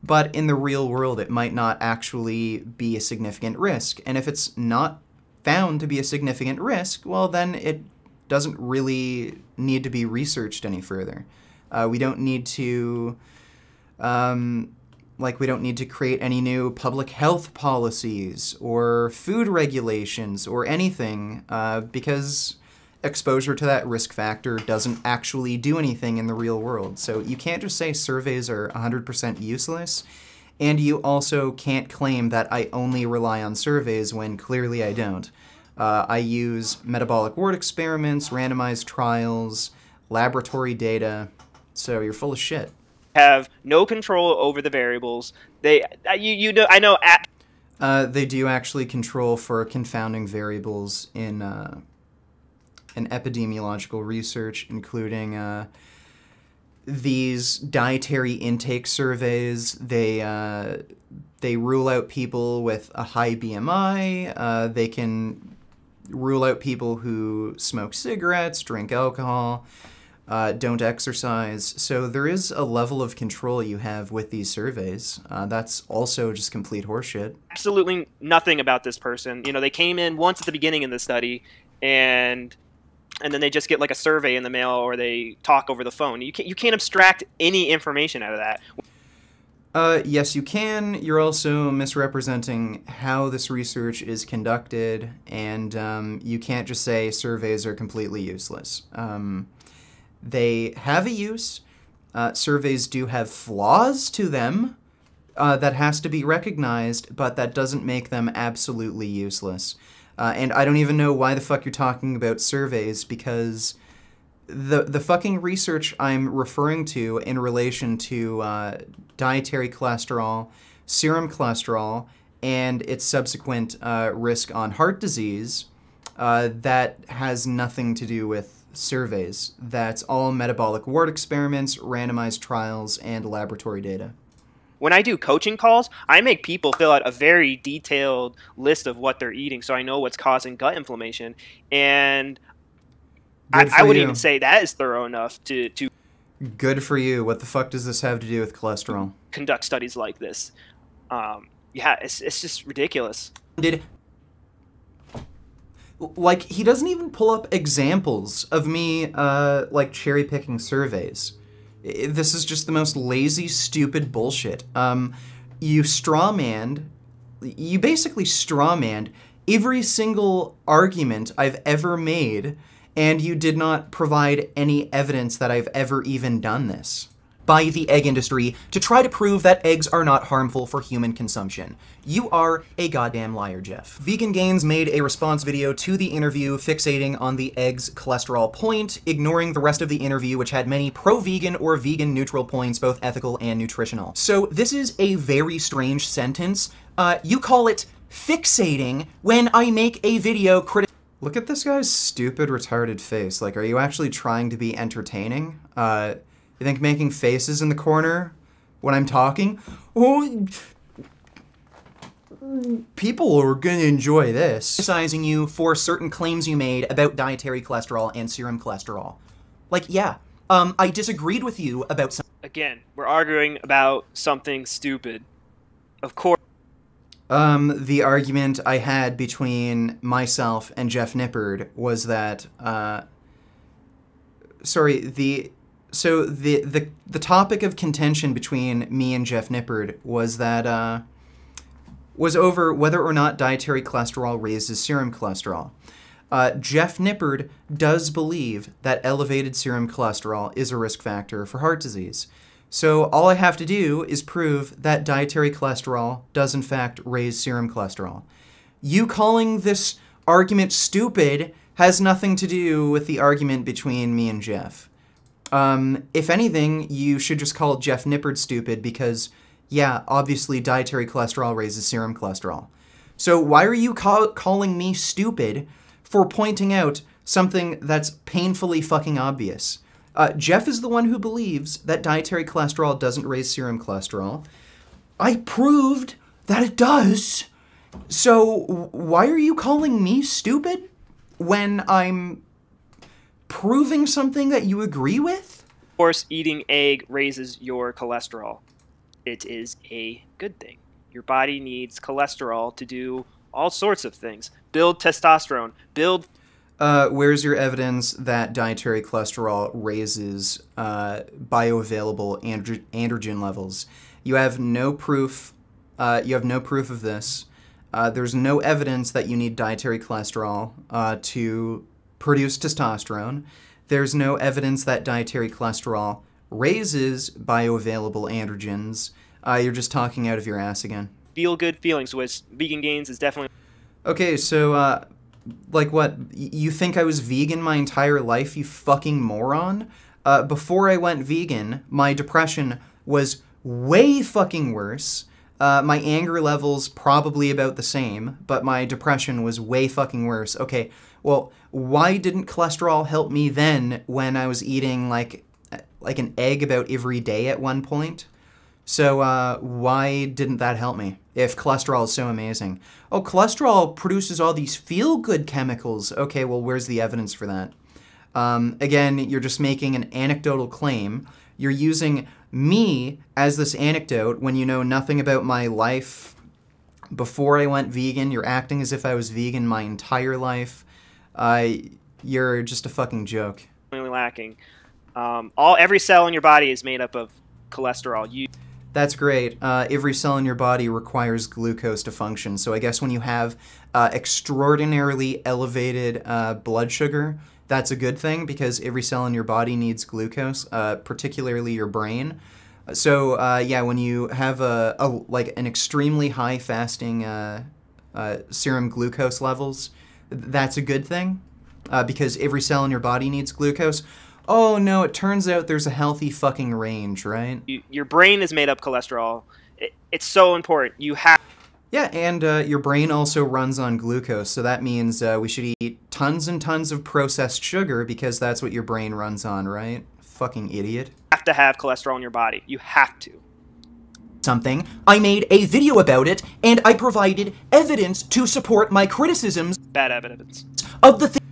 but in the real world it might not actually be a significant risk. And if it's not found to be a significant risk, well, then it doesn't really need to be researched any further. We don't need to... we don't need to create any new public health policies or food regulations or anything because exposure to that risk factor doesn't actually do anything in the real world. So you can't just say surveys are 100% useless, and you also can't claim that I only rely on surveys when clearly I don't. I use metabolic ward experiments, randomized trials, laboratory data, so you're full of shit. Have no control over the variables. They they do actually control for confounding variables in epidemiological research, including these dietary intake surveys. They rule out people with a high BMI. They can rule out people who smoke cigarettes, drink alcohol, don't exercise. So there is a level of control you have with these surveys. That's also just complete horseshit. absolutely nothing about this person. You know, they came in once at the beginning of the study, and and then they just get like a survey in the mail or they talk over the phone. You can't abstract any information out of that. Yes, you can. You're also misrepresenting how this research is conducted, and you can't just say surveys are completely useless. They have a use. Surveys do have flaws to them that has to be recognized, but that doesn't make them absolutely useless. And I don't even know why the fuck you're talking about surveys, because the fucking research I'm referring to in relation to dietary cholesterol, serum cholesterol, and its subsequent risk on heart disease, that has nothing to do with surveys. That's all metabolic ward experiments, randomized trials, and laboratory data. When I do coaching calls, I make people fill out a very detailed list of what they're eating so I know what's causing gut inflammation. And I wouldn't even say that is thorough enough to Good for you. What the fuck does this have to do with cholesterol? Conduct studies like this. Yeah, it's just ridiculous. Like, he doesn't even pull up examples of me, like, cherry-picking surveys. This is just the most lazy, stupid bullshit. You basically strawmanned every single argument I've ever made, and you did not provide any evidence that I've ever even done this. By the egg industry to try to prove that eggs are not harmful for human consumption. You are a goddamn liar, Jeff. Vegan Gains made a response video to the interview fixating on the egg's cholesterol point, ignoring the rest of the interview, which had many pro-vegan or vegan-neutral points, both ethical and nutritional. So this is a very strange sentence. You call it fixating when I make a video Look at this guy's stupid, retarded face. Like, are you actually trying to be entertaining? You think making faces in the corner when I'm talking? Oh, people are gonna enjoy this. Criticizing you for certain claims you made about dietary cholesterol and serum cholesterol. Like, yeah, I disagreed with you about some. Again, we're arguing about something stupid. Of course. The argument I had between myself and Jeff Nippard was that, So the topic of contention between me and Jeff Nippard was that was over whether or not dietary cholesterol raises serum cholesterol. Jeff Nippard does believe that elevated serum cholesterol is a risk factor for heart disease. So all I have to do is prove that dietary cholesterol does in fact raise serum cholesterol. You calling this argument stupid has nothing to do with the argument between me and Jeff. If anything, you should just call Jeff Nippard stupid because, yeah, obviously dietary cholesterol raises serum cholesterol. So why are you calling me stupid for pointing out something that's painfully fucking obvious? Jeff is the one who believes that dietary cholesterol doesn't raise serum cholesterol. I proved that it does. So why are you calling me stupid when I'm proving something that you agree with? Of course, eating egg raises your cholesterol. It is a good thing. Your body needs cholesterol to do all sorts of things. Build testosterone, where's your evidence that dietary cholesterol raises bioavailable androgen levels? You have no proof. You have no proof of this. There's no evidence that you need dietary cholesterol to produce testosterone. There's no evidence that dietary cholesterol raises bioavailable androgens. You're just talking out of your ass again. Feel good feelings, which Vegan Gains is definitely. Okay, so like what? You think I was vegan my entire life, you fucking moron? Before I went vegan, my depression was way fucking worse. My anger levels probably about the same, but my depression was way fucking worse. Okay, well, why didn't cholesterol help me then when I was eating like an egg about every day at one point? So why didn't that help me if cholesterol is so amazing? Oh, cholesterol produces all these feel-good chemicals. Okay, well, where's the evidence for that? Again, you're just making an anecdotal claim. You're using me as this anecdote when you know nothing about my life before I went vegan. You're acting as if I was vegan my entire life. You're just a fucking joke. Lacking. Every cell in your body is made up of cholesterol. That's great. Every cell in your body requires glucose to function. So I guess when you have extraordinarily elevated blood sugar, that's a good thing because every cell in your body needs glucose, particularly your brain. So yeah, when you have like an extremely high fasting serum glucose levels, that's a good thing because every cell in your body needs glucose. Oh no, it turns out there's a healthy fucking range, right? Your brain is made up cholesterol. It's so important. You have. Yeah, and your brain also runs on glucose, so that means we should eat tons and tons of processed sugar because that's what your brain runs on, right? Fucking idiot. Have to have cholesterol in your body. You have to. Something. I made a video about it, and I provided evidence to support my criticisms. Bad evidence. Of the thing.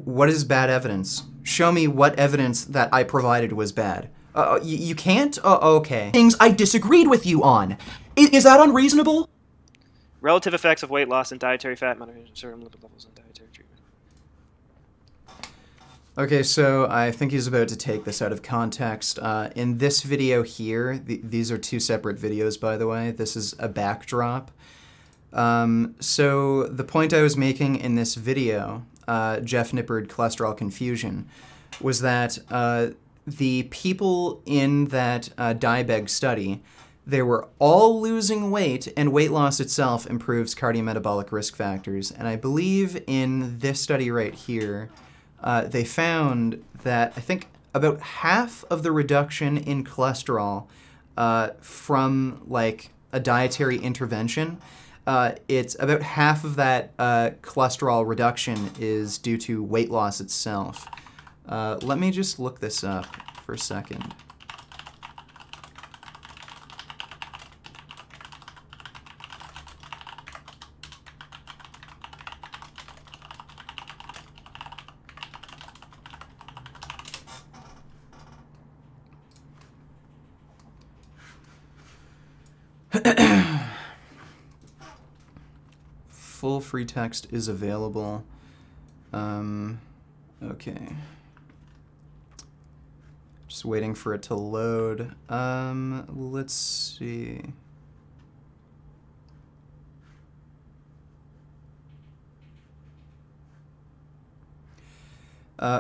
What is bad evidence? Show me what evidence that I provided was bad. You can't? Okay. Things I disagreed with you on. Is that unreasonable? Relative effects of weight loss and dietary fat moderation, serum lipid levels, and dietary treatment. Okay, so I think he's about to take this out of context. In this video here, these are two separate videos, by the way. This is a backdrop. So the point I was making in this video, Jeff Nippard Cholesterol Confusion, was that the people in that Diabeg study, they were all losing weight, and weight loss itself improves cardiometabolic risk factors. And I believe in this study right here, they found that I think about half of the reduction in cholesterol from like a dietary intervention, it's about half of that cholesterol reduction is due to weight loss itself. Let me just look this up for a second. Full free text is available. Okay. Just waiting for it to load. Let's see.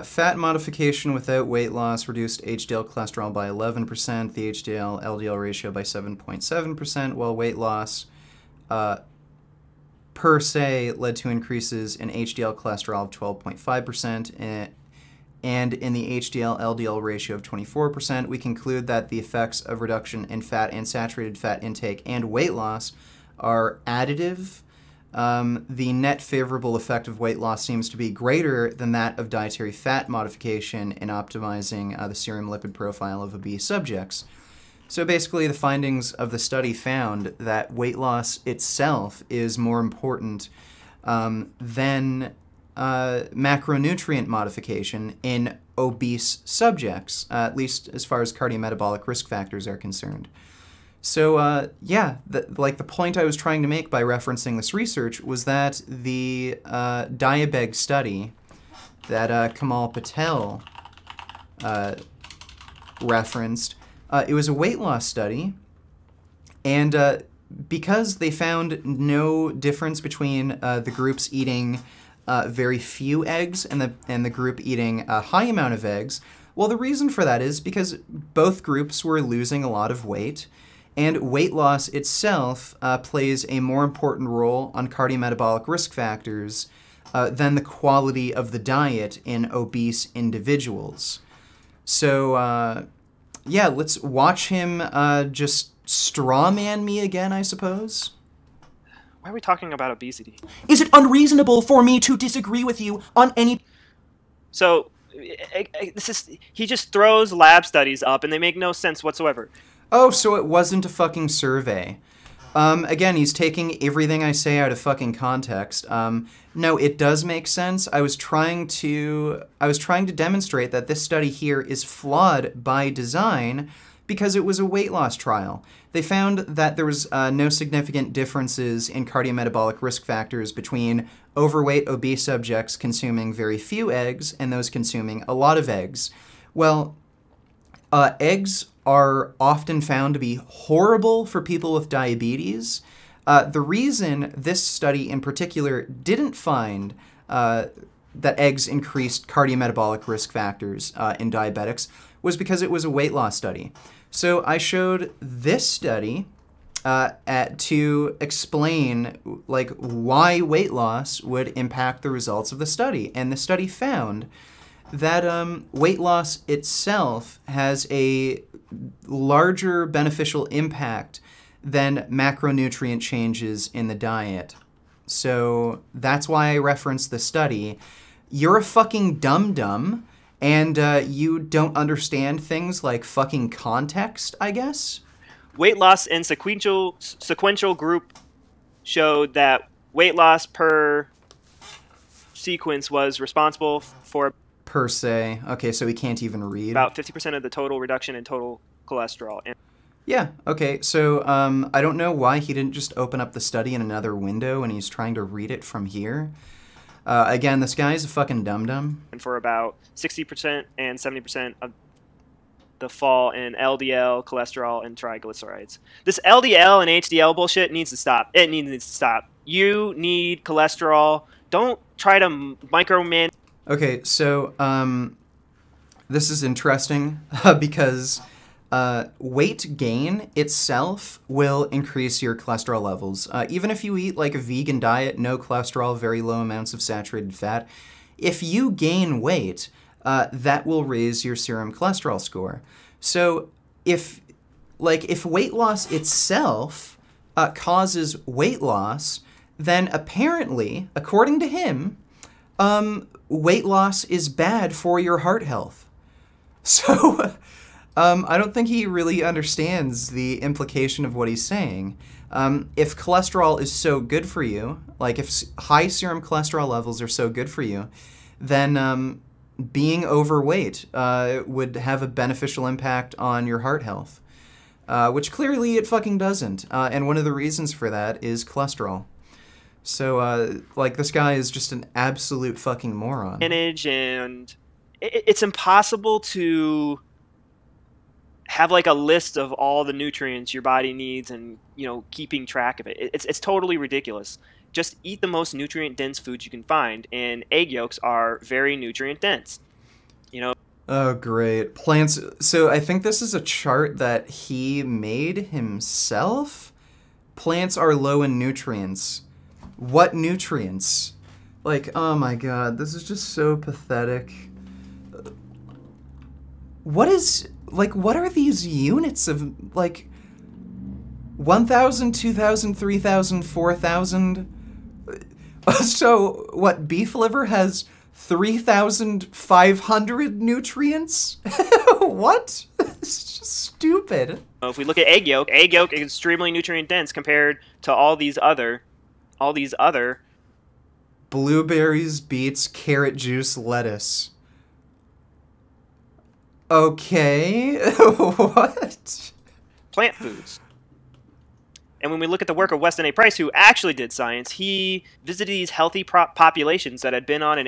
Fat modification without weight loss reduced HDL cholesterol by 11%, the HDL-LDL ratio by 7.7%, while weight loss per se led to increases in HDL cholesterol of 12.5% and in the HDL-LDL ratio of 24%. We conclude that the effects of reduction in fat and saturated fat intake and weight loss are additive. The net favorable effect of weight loss seems to be greater than that of dietary fat modification in optimizing the serum lipid profile of obese subjects. So basically, the findings of the study found that weight loss itself is more important than macronutrient modification in obese subjects, at least as far as cardiometabolic risk factors are concerned. So yeah, like the point I was trying to make by referencing this research was that the Diabeg study that Kamal Patel referenced, it was a weight loss study, and because they found no difference between the groups eating very few eggs and the group eating a high amount of eggs, well, the reason for that is because both groups were losing a lot of weight, and weight loss itself plays a more important role on cardiometabolic risk factors than the quality of the diet in obese individuals. So, yeah, let's watch him just strawman me again, I suppose. Why are we talking about obesity? Is it unreasonable for me to disagree with you on any... So, he just throws lab studies up and they make no sense whatsoever. Oh, so it wasn't a fucking survey. Again, he's taking everything I say out of fucking context. No, it does make sense. I was trying to demonstrate that this study here is flawed by design because it was a weight loss trial. They found that there was no significant differences in cardiometabolic risk factors between overweight, obese subjects consuming very few eggs and those consuming a lot of eggs. Well, eggs are often found to be horrible for people with diabetes. The reason this study in particular didn't find that eggs increased cardiometabolic risk factors in diabetics was because it was a weight loss study. So I showed this study to explain like why weight loss would impact the results of the study. And the study found that weight loss itself has a larger beneficial impact than macronutrient changes in the diet. So that's why I referenced the study. You're a fucking dum-dum, and you don't understand things like fucking context, I guess? Weight loss in sequential group showed that weight loss per sequence was responsible for Per se. Okay, so he can't even read. about 50% of the total reduction in total cholesterol. And Yeah, okay, so I don't know why he didn't just open up the study in another window and he's trying to read it from here. Again, this guy's a fucking dum-dum. for about 60% and 70% of the fall in LDL, cholesterol, and triglycerides. This LDL and HDL bullshit needs to stop. It needs to stop. You need cholesterol. Don't try to micromanage. Okay, so this is interesting because weight gain itself will increase your cholesterol levels. Even if you eat like a vegan diet, no cholesterol, very low amounts of saturated fat, if you gain weight, that will raise your serum cholesterol score. So if weight loss itself causes weight loss, then apparently, according to him, weight loss is bad for your heart health. So I don't think he really understands the implication of what he's saying. If cholesterol is so good for you, like if high serum cholesterol levels are so good for you, then being overweight would have a beneficial impact on your heart health, which clearly it fucking doesn't. And one of the reasons for that is cholesterol. So, like, this guy is just an absolute fucking moron. And it's impossible to have like a list of all the nutrients your body needs and, you know, keeping track of it. It's totally ridiculous. Just eat the most nutrient dense foods you can find, and egg yolks are very nutrient dense. You know. Oh, great. Plants. So I think this is a chart that he made himself. Plants are low in nutrients. What nutrients? Like, oh my god, this is just so pathetic. What are these units of, like, 1,000, 2,000, 3,000, 4,000? So, what, beef liver has 3,500 nutrients? What? It's just stupid. If we look at egg yolk is extremely nutrient dense compared to all these other blueberries, beets, carrot juice, lettuce. Okay. What? plant foods. And when we look at the work of Weston A. Price, who actually did science, he visited these healthy populations that had been on an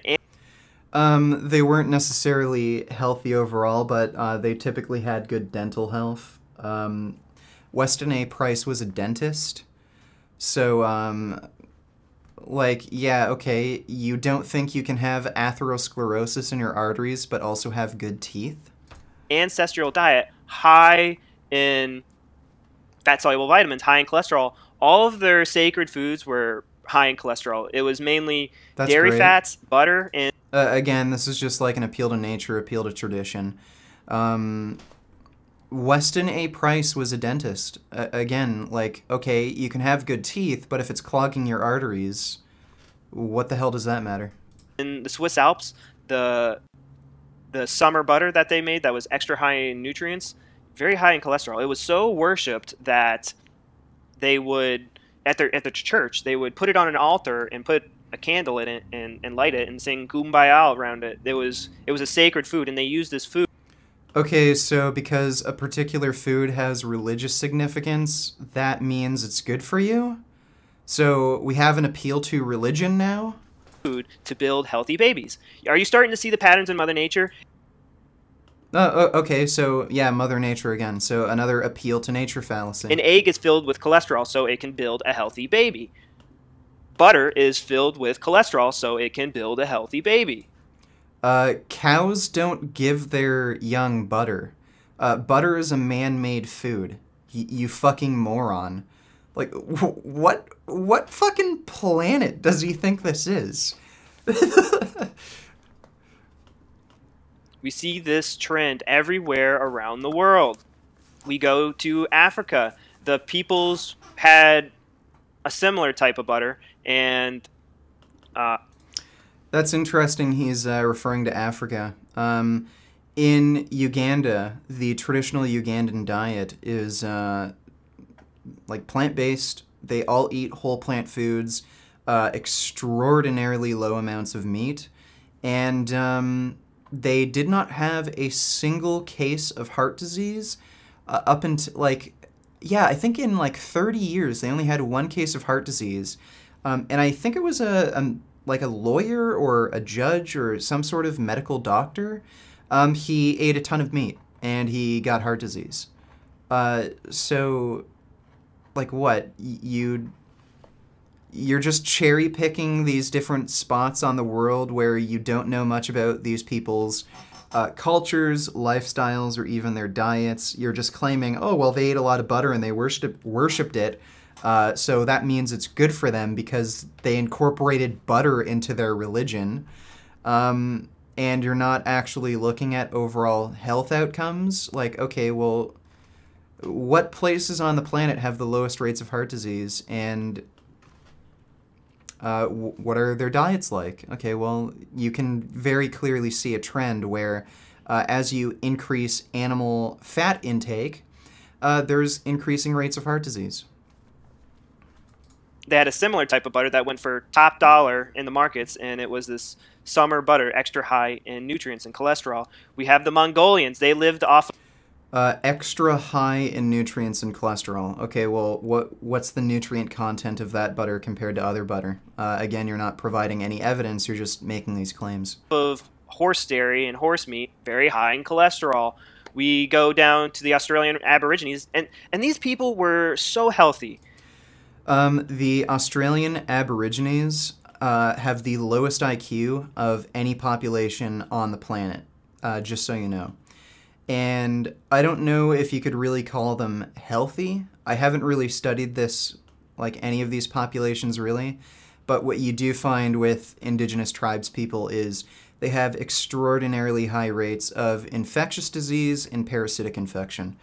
they weren't necessarily healthy overall, but they typically had good dental health. Weston A. Price was a dentist. So, like, yeah, okay, you don't think you can have atherosclerosis in your arteries, but also have good teeth? ancestral diet high in fat-soluble vitamins, high in cholesterol. All of their sacred foods were high in cholesterol. It was mainly dairy fats, butter, and... again, this is just like an appeal to nature, appeal to tradition. Weston A. Price was a dentist. Again, like, okay, you can have good teeth, but if it's clogging your arteries, what the hell does that matter? In the Swiss Alps, the summer butter that they made that was extra high in nutrients, very high in cholesterol. It was so worshipped that they would, at the church, they would put it on an altar and put a candle in it and light it and sing Kumbaya around it. It was a sacred food, and they used this food. Okay, so because a particular food has religious significance, that means it's good for you? So we have an appeal to religion now? Food to build healthy babies. Are you starting to see the patterns in Mother Nature? Okay, so yeah, Mother Nature again. So another appeal to nature fallacy. An egg is filled with cholesterol so it can build a healthy baby. Butter is filled with cholesterol so it can build a healthy baby. Cows don't give their young butter. Butter is a man-made food. You fucking moron. Like, what fucking planet does he think this is? We see this trend everywhere around the world. We go to Africa. The peoples had a similar type of butter, and That's interesting he's referring to Africa. In Uganda, the traditional Ugandan diet is like plant-based. They all eat whole plant foods, extraordinarily low amounts of meat, and they did not have a single case of heart disease up until, like, yeah, I think in like 30 years they only had one case of heart disease. And I think it was like a lawyer or a judge or some sort of medical doctor. He ate a ton of meat and he got heart disease. So, like, what? You're just cherry picking these different spots on the world where you don't know much about these people's cultures, lifestyles, or even their diets. You're just claiming, oh, well, they ate a lot of butter and they worshipped it, so that means it's good for them because they incorporated butter into their religion. And you're not actually looking at overall health outcomes. Like, okay, well, what places on the planet have the lowest rates of heart disease, and what are their diets like? Okay, well, you can very clearly see a trend where as you increase animal fat intake, there's increasing rates of heart disease. they had a similar type of butter that went for top dollar in the markets, and it was this summer butter, extra high in nutrients and cholesterol. We have the Mongolians. They lived off Extra high in nutrients and cholesterol. Okay, well, what's the nutrient content of that butter compared to other butter? Again, you're not providing any evidence, you're just making these claims. of horse dairy and horse meat, very high in cholesterol. We go down to the Australian Aborigines, and these people were so healthy. The Australian Aborigines have the lowest IQ of any population on the planet, just so you know. And I don't know if you could really call them healthy. I haven't really studied this, like any of these populations really, but what you do find with indigenous tribes people is they have extraordinarily high rates of infectious disease and parasitic infection.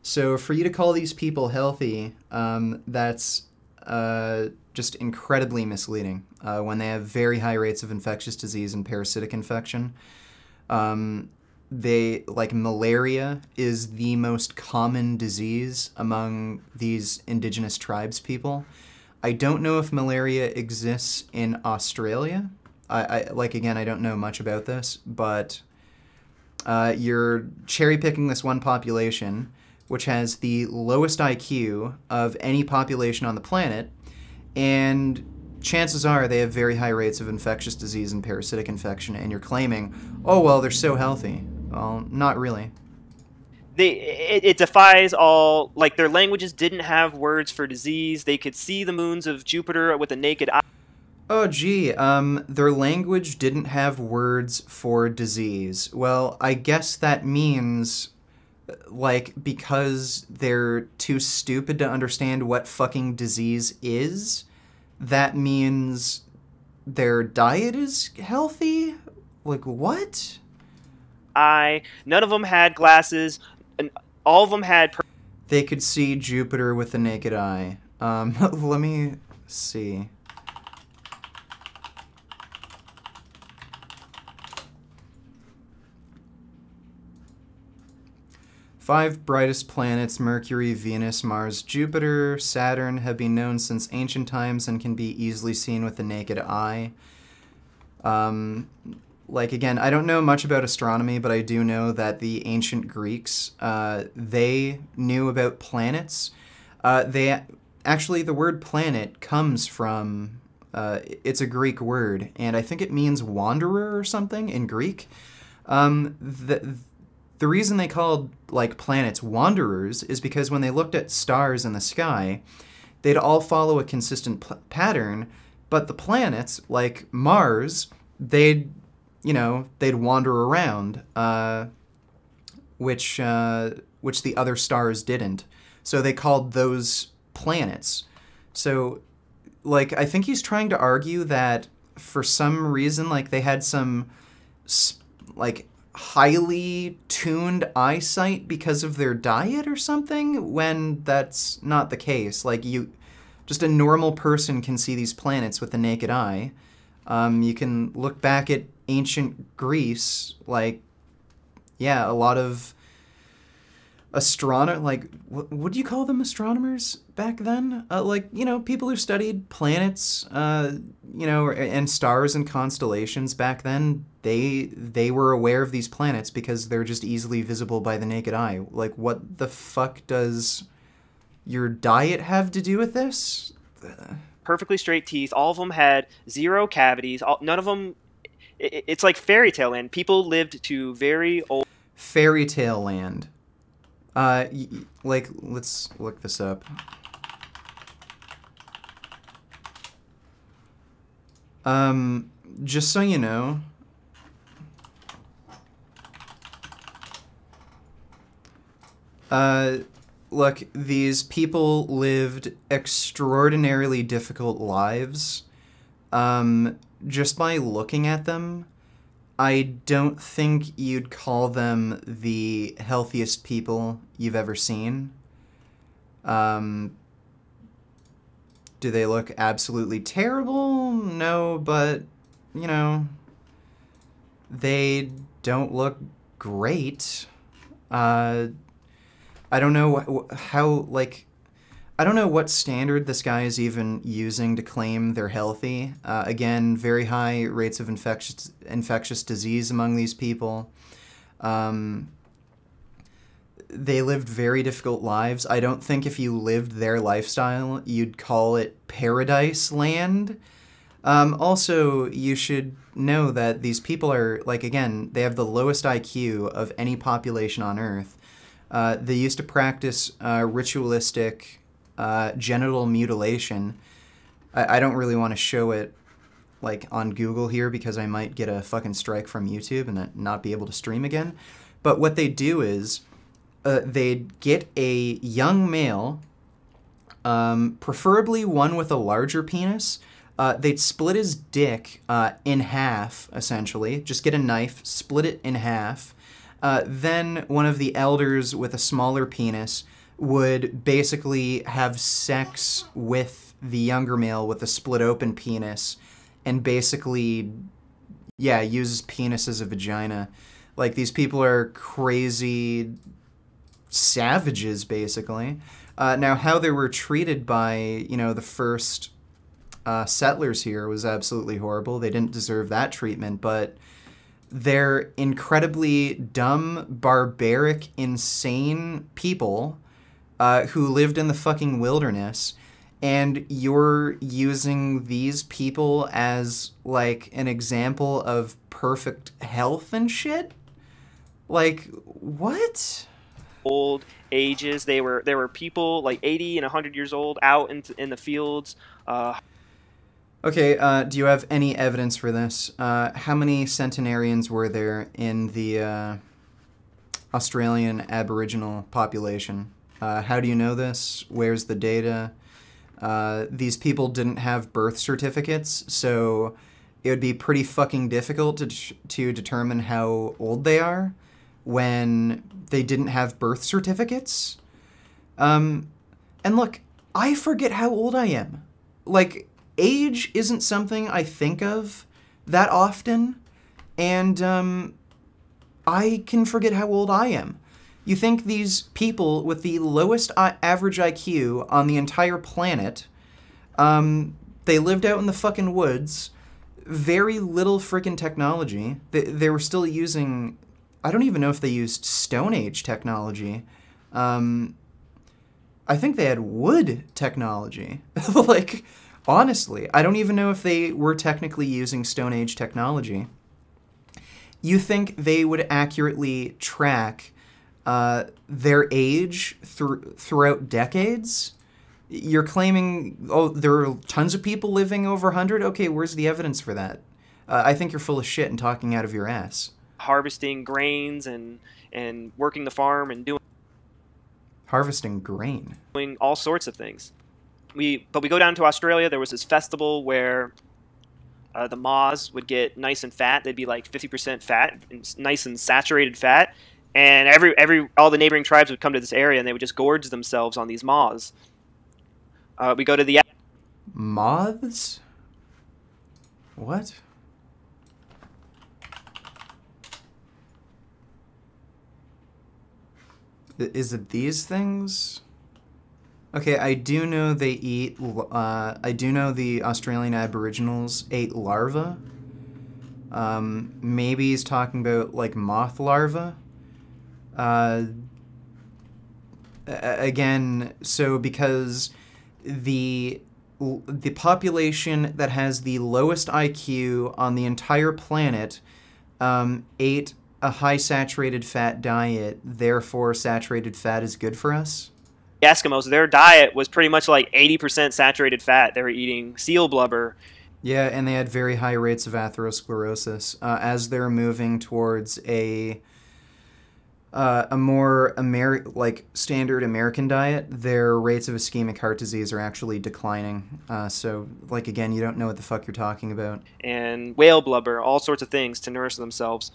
So for you to call these people healthy, that's just incredibly misleading when they have very high rates of infectious disease and parasitic infection. Like malaria is the most common disease among these indigenous tribes people. I don't know if malaria exists in Australia. Again, I don't know much about this, but you're cherry picking this one population, which has the lowest IQ of any population on the planet, and chances are they have very high rates of infectious disease and parasitic infection, and you're claiming, oh, well, they're so healthy. Well, not really. It defies all, like, their languages didn't have words for disease. They could see the moons of Jupiter with a naked eye. Oh, gee, their language didn't have words for disease. Well, I guess that means, like, because they're too stupid to understand what fucking disease is, that means their diet is healthy? Like, what? None of them had glasses, and all of them had... They could see Jupiter with the naked eye. Let me see. Five brightest planets, Mercury, Venus, Mars, Jupiter, Saturn, have been known since ancient times and can be easily seen with the naked eye. like, again, I don't know much about astronomy, but I do know that the ancient Greeks, they knew about planets. Actually, the word planet comes from, it's a Greek word, and I think it means wanderer or something in Greek. The reason they called, like, planets wanderers is because when they looked at stars in the sky, they'd all follow a consistent pattern, but the planets, like Mars, they'd wander around, which the other stars didn't. So they called those planets. So, like, I think he's trying to argue that for some reason, like, they had some, like, highly tuned eyesight because of their diet or something, when that's not the case. Like, just a normal person can see these planets with the naked eye. You can look back at ancient Greece, like, yeah, a lot of what do you call them, astronomers back then? Like, people who studied planets, and stars and constellations back then, they were aware of these planets because they're just easily visible by the naked eye. Like, what the fuck does your diet have to do with this? Perfectly straight teeth. All of them had 0 cavities. None of them. It's like fairy tale land. People lived to very old. Fairy tale land. Like, let's look this up. Just so you know, look, these people lived extraordinarily difficult lives. Just by looking at them, I don't think you'd call them the healthiest people you've ever seen. Do they look absolutely terrible? No, but, they don't look great. I don't know I don't know what standard this guy is even using to claim they're healthy. Again, very high rates of infectious disease among these people. They lived very difficult lives. I don't think if you lived their lifestyle, you'd call it paradise land. Also, you should know that these people are, like, again, they have the lowest IQ of any population on Earth. They used to practice ritualistic genital mutilation. I don't really want to show it, like, on Google here because I might get a fucking strike from YouTube and not be able to stream again. But what they do is they'd get a young male, preferably one with a larger penis. They'd split his dick in half, essentially. Just get a knife, split it in half. Then one of the elders with a smaller penis would basically have sex with the younger male with a split open penis and basically, yeah, uses penis as a vagina. Like, these people are crazy savages, basically. Now, how they were treated by, the first settlers here was absolutely horrible. They didn't deserve that treatment, but they're incredibly dumb, barbaric, insane people who lived in the fucking wilderness, and you're using these people as, like, an example of perfect health and shit? Like, what? Old ages. There were people like 80 and 100 years old out in the fields. Okay, do you have any evidence for this? How many centenarians were there in the Australian Aboriginal population? How do you know this? Where's the data? These people didn't have birth certificates, so it would be pretty fucking difficult to determine how old they are when they didn't have birth certificates. And look, I forget how old I am. Like, age isn't something I think of that often, and I can forget how old I am. You think these people with the lowest average IQ on the entire planet, they lived out in the fucking woods, very little freaking technology. They were still using, I don't even know if they used Stone Age technology. I think they had wood technology. Like, honestly, I don't even know if they were technically using Stone Age technology. You think they would accurately track their age throughout decades? You're claiming, oh, there are tons of people living over 100? Okay, where's the evidence for that? I think you're full of shit and talking out of your ass. Harvesting grains and working the farm and Harvesting grain? doing all sorts of things. But we go down to Australia. There was this festival where the moths would get nice and fat. They'd be like 50% fat, and nice and saturated fat. And all the neighboring tribes would come to this area, and they would just gorge themselves on these moths. We go to the... Moths? What? Is it these things? Okay, I do know they eat... I do know the Australian Aboriginals ate larvae. Maybe he's talking about, like, moth larvae. Again, so because the population that has the lowest IQ on the entire planet ate a high saturated fat diet, therefore saturated fat is good for us? Eskimos, their diet was pretty much like 80% saturated fat. They were eating seal blubber. Yeah, and they had very high rates of atherosclerosis. As they're moving towards a more standard American diet, their rates of ischemic heart disease are actually declining. So, like, again, you don't know what the fuck you're talking about. And whale blubber, all sorts of things to nourish themselves.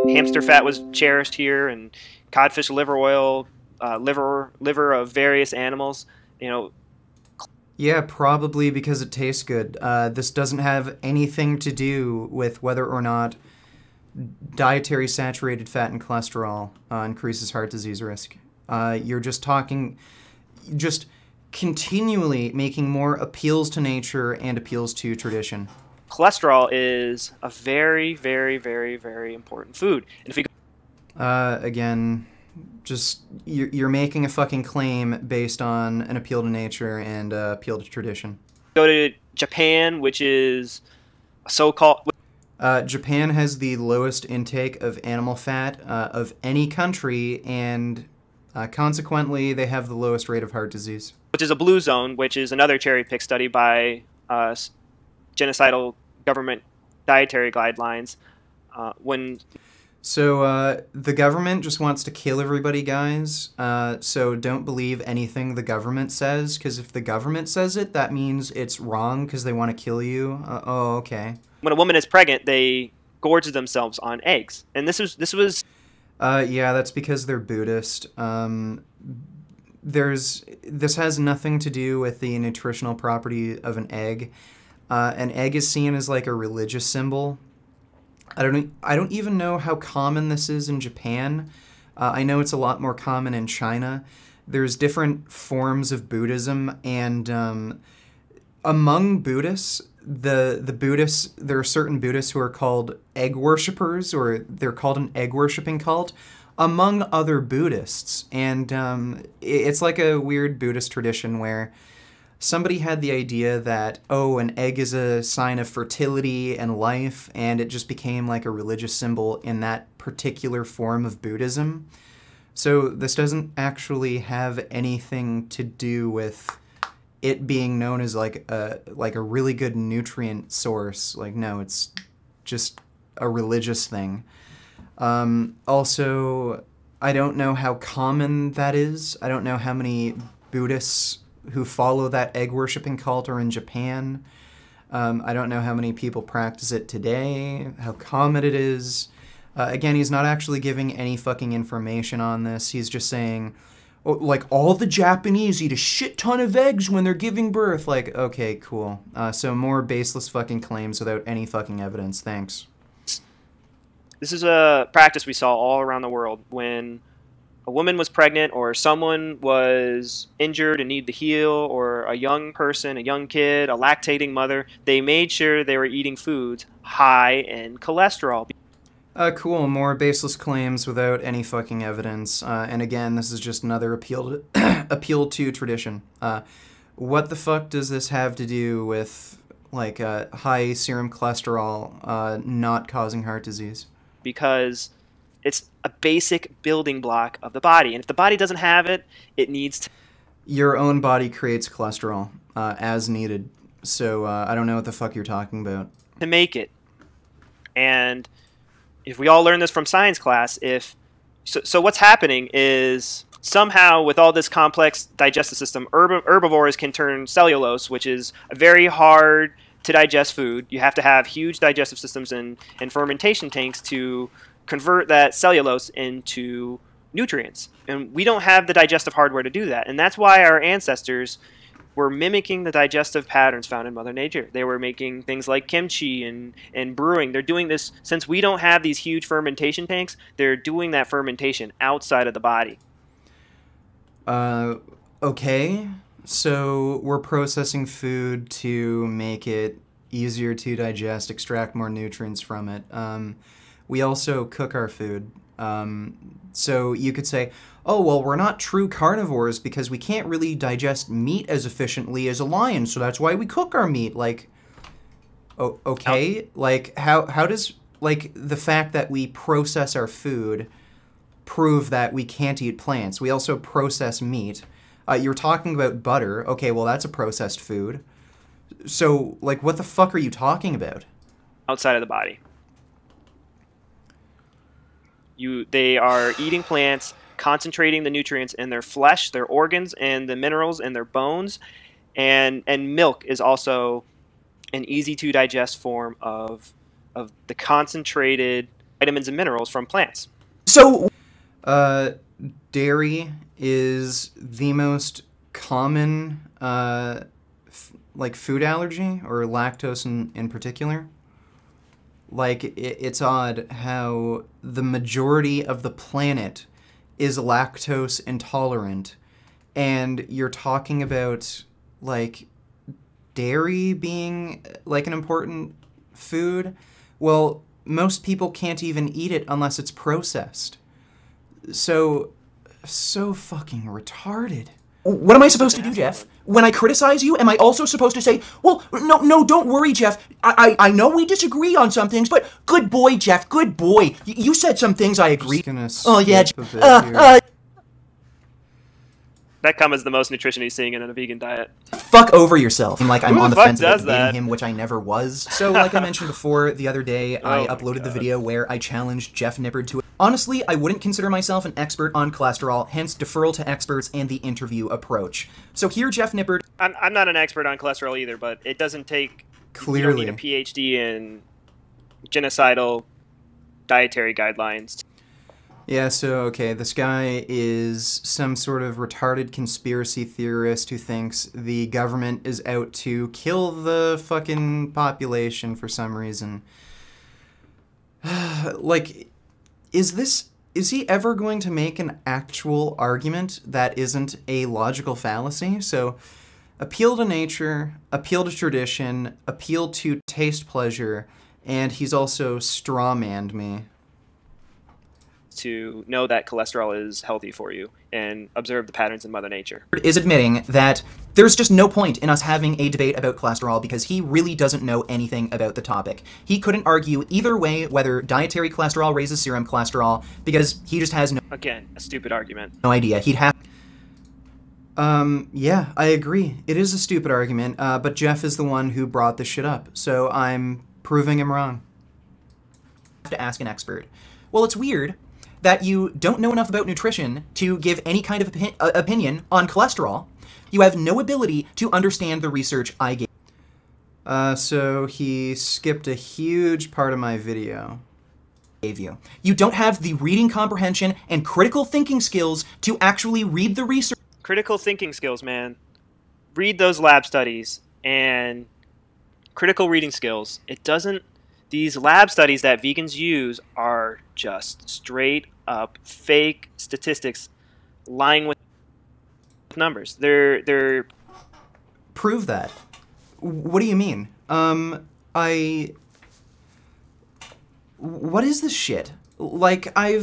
Hamster fat was cherished here, and codfish liver oil, liver of various animals, you know. Yeah, probably because it tastes good. This doesn't have anything to do with whether or not dietary saturated fat and cholesterol increases heart disease risk. You're just continually making more appeals to nature and appeals to tradition. Cholesterol is a very, very, very, very important food. And if we again, just you're making a fucking claim based on an appeal to nature and appeal to tradition. Go to Japan, which is so-called... Japan has the lowest intake of animal fat of any country, and consequently, they have the lowest rate of heart disease. Which is a blue zone, which is another cherry-pick study by genocidal government dietary guidelines. So the government just wants to kill everybody, guys. So don't believe anything the government says, because if the government says it, that means it's wrong because they want to kill you. Oh, okay. When a woman is pregnant, they gorge themselves on eggs, and this was. Yeah, that's because they're Buddhist. This has nothing to do with the nutritional property of an egg. An egg is seen as like a religious symbol. I don't even know how common this is in Japan. I know it's a lot more common in China. There's different forms of Buddhism, and among Buddhists, the Buddhists, there are certain Buddhists who are called egg worshippers, or they're called an egg worshipping cult, among other Buddhists. And it's like a weird Buddhist tradition where somebody had the idea that, oh, an egg is a sign of fertility and life, and it just became like a religious symbol in that particular form of Buddhism. So this doesn't actually have anything to do with it being known as like a really good nutrient source. Like, no, it's just a religious thing. Also, I don't know how common that is. I don't know how many Buddhists who follow that egg worshipping cult are in Japan. I don't know how many people practice it today, how common it is. Again, he's not actually giving any fucking information on this. He's just saying, oh, like, all the Japanese eat a shit ton of eggs when they're giving birth. Like, okay, cool. So more baseless fucking claims without any fucking evidence. Thanks. This is a practice we saw all around the world when a woman was pregnant or someone was injured and needed to heal, or a young person, a young kid, a lactating mother, they made sure they were eating foods high in cholesterol. Cool. More baseless claims without any fucking evidence. And again, this is just another appeal to, appeal to tradition. What the fuck does this have to do with, like, high serum cholesterol not causing heart disease? Because it's a basic building block of the body. And if the body doesn't have it, it needs to. Your own body creates cholesterol as needed. So I don't know what the fuck you're talking about. To make it. And if we all learn this from science class, so what's happening is somehow with all this complex digestive system, herbivores can turn cellulose, which is a very hard to digest food. You have to have huge digestive systems and fermentation tanks to convert that cellulose into nutrients. And we don't have the digestive hardware to do that. And that's why our ancestors were mimicking the digestive patterns found in Mother Nature. They were making things like kimchi and brewing. They're doing this, since we don't have these huge fermentation tanks, they're doing that fermentation outside of the body. Okay. So we're processing food to make it easier to digest, extract more nutrients from it. We also cook our food. So you could say, oh, well, we're not true carnivores because we can't really digest meat as efficiently as a lion, so that's why we cook our meat. Like, okay, like, how does, like, the fact that we process our food prove that we can't eat plants? We also process meat. You're talking about butter. Okay, well, that's a processed food. So, like, what the fuck are you talking about? Outside of the body. They are eating plants, concentrating the nutrients in their flesh, their organs, and the minerals in their bones. And milk is also an easy-to-digest form of the concentrated vitamins and minerals from plants. So, dairy is the most common, like, food allergy, or lactose in particular. Like, it's odd how the majority of the planet is lactose intolerant, and you're talking about, like, dairy being, like, an important food? Well, most people can't even eat it unless it's processed. So fucking retarded. What am I supposed to do, Jeff? When I criticize you, am I also supposed to say, well, no, don't worry, Jeff. I know we disagree on some things, but good boy, Jeff, good boy. You said some things I agree. Oh, yeah. That comes as the most nutrition he's seeing in a vegan diet. Fuck over yourself. Like I'm Who on the the fuck fence does about dating that? him, which I never was. So, like I mentioned before, the other day, I my uploaded the God. video where I challenged Jeff Nippard to... Honestly, I wouldn't consider myself an expert on cholesterol, hence deferral to experts and the interview approach. So here, Jeff Nippard... I'm not an expert on cholesterol either, but it doesn't take... Clearly. You don't need a PhD in genocidal dietary guidelines. Yeah, so, okay, this guy is some sort of retarded conspiracy theorist who thinks the government is out to kill the fucking population for some reason. Like, is he ever going to make an actual argument that isn't a logical fallacy? So, appeal to nature, appeal to tradition, appeal to taste pleasure, and he's also strawmanned me. To know that cholesterol is healthy for you and observe the patterns in Mother Nature. is admitting that there's just no point in us having a debate about cholesterol because he really doesn't know anything about the topic. He couldn't argue either way whether dietary cholesterol raises serum cholesterol because he just has Again, a stupid argument. no idea. He'd have Yeah, I agree. It is a stupid argument, but Jeff is the one who brought this shit up, so I'm proving him wrong. to ask an expert. Well, it's weird that you don't know enough about nutrition to give any kind of opinion on cholesterol. You have no ability to understand the research I gave. So he skipped a huge part of my video. You. You don't have the reading comprehension and critical thinking skills to actually read the research. Critical thinking skills, man. Read those lab studies and critical reading skills. It doesn't... These lab studies that vegans use are just straight up fake statistics lying with numbers. They're Prove that. What do you mean? What is this shit? Like, I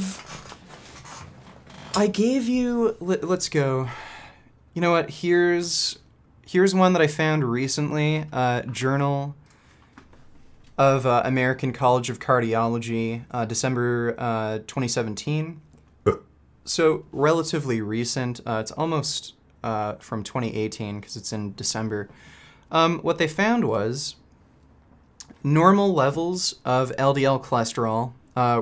gave you... Let's go. You know what? Here's one that I found recently. Journal of American College of Cardiology, December 2017. So, relatively recent. It's almost from 2018, because it's in December. What they found was normal levels of LDL cholesterol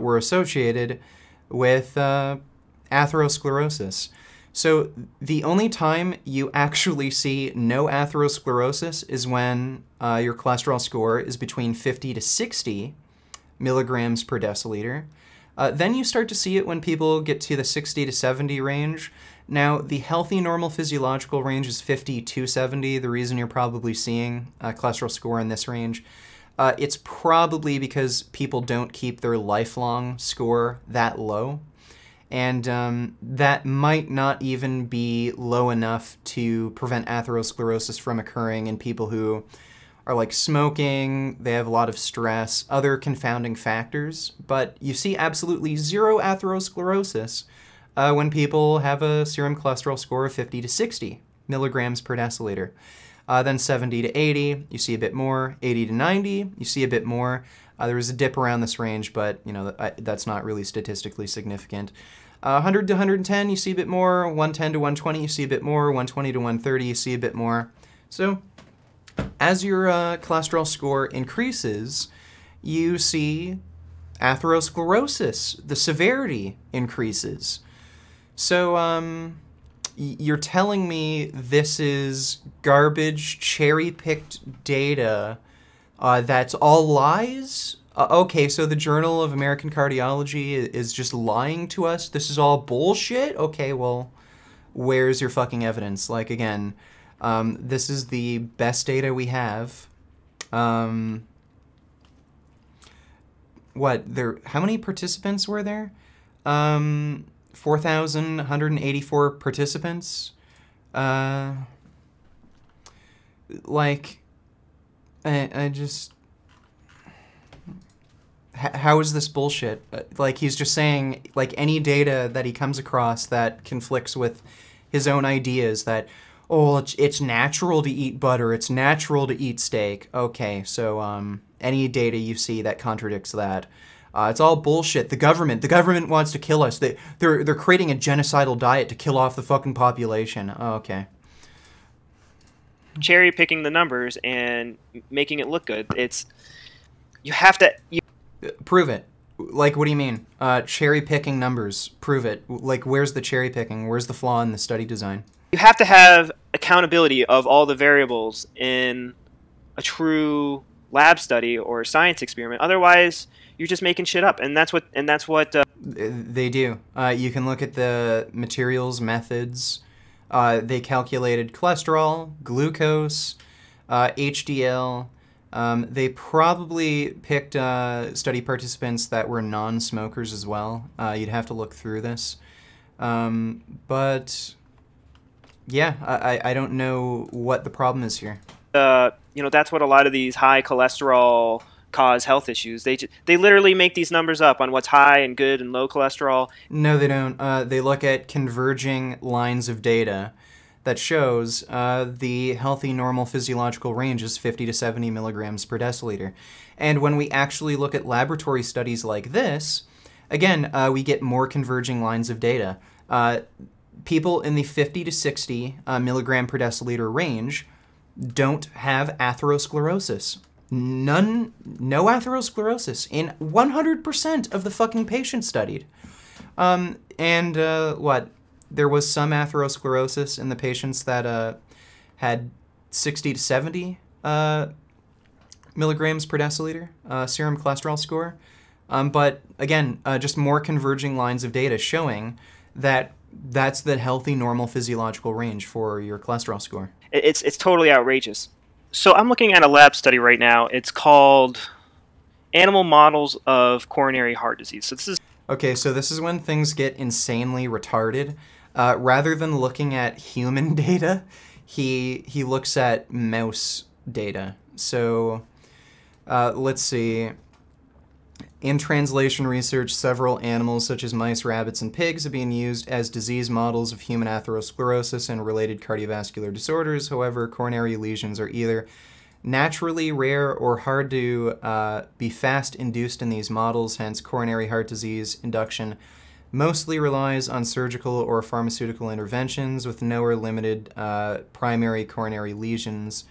were associated with atherosclerosis. So the only time you actually see no atherosclerosis is when your cholesterol score is between 50 to 60 milligrams per deciliter. Then you start to see it when people get to the 60 to 70 range. Now, the healthy normal physiological range is 50 to 70. The reason you're probably seeing a cholesterol score in this range, it's probably because people don't keep their lifelong score that low. And that might not even be low enough to prevent atherosclerosis from occurring in people who are like smoking, they have a lot of stress, other confounding factors. But you see absolutely zero atherosclerosis when people have a serum cholesterol score of 50 to 60 milligrams per deciliter. Then 70 to 80, you see a bit more. 80 to 90, you see a bit more. There was a dip around this range, but you know that's not really statistically significant. 100 to 110, you see a bit more. 110 to 120, you see a bit more. 120 to 130, you see a bit more. So as your cholesterol score increases, you see atherosclerosis. The severity increases. So you're telling me this is garbage, cherry-picked data that's all lies? Okay, so the Journal of American Cardiology is just lying to us? This is all bullshit? Okay, well, where's your fucking evidence? Like, again, this is the best data we have. How many participants were there? 4,184 participants. I just... How is this bullshit? Like, he's just saying, like, any data that he comes across that conflicts with his own ideas that, oh, it's natural to eat butter, it's natural to eat steak. Okay, so any data you see that contradicts that, it's all bullshit. The government wants to kill us. They're creating a genocidal diet to kill off the fucking population. Oh, okay. cherry picking the numbers and making it look good. You have to. Prove it. Like, what do you mean? Cherry picking numbers. Prove it. Like, where's the cherry picking? Where's the flaw in the study design? You have to have accountability of all the variables in a true lab study or science experiment. Otherwise, you're just making shit up, and that's what. They do. You can look at the materials methods. They calculated cholesterol, glucose, HDL. They probably picked study participants that were non-smokers as well. You'd have to look through this. But yeah, I don't know what the problem is here. That's what a lot of these high cholesterol cause health issues. They literally make these numbers up on what's high and good and low cholesterol. No, they don't. They look at converging lines of data that shows the healthy normal physiological range is 50 to 70 milligrams per deciliter. And when we actually look at laboratory studies like this, again, we get more converging lines of data. People in the 50 to 60 milligram per deciliter range don't have atherosclerosis. No atherosclerosis in 100% of the fucking patients studied. There was some atherosclerosis in the patients that had 60 to 70 milligrams per deciliter serum cholesterol score. But again, just more converging lines of data showing that that's the healthy normal physiological range for your cholesterol score. It's totally outrageous. So I'm looking at a lab study right now. It's called Animal Models of Coronary Heart Disease. So this is okay. So this is when things get insanely retarded. Rather than looking at human data, he looks at mouse data. So let's see. In translation research, several animals such as mice, rabbits, and pigs have been used as disease models of human atherosclerosis and related cardiovascular disorders. However, coronary lesions are either naturally rare or hard to be fast induced in these models. Hence, coronary heart disease induction mostly relies on surgical or pharmaceutical interventions with no or limited primary coronary lesions,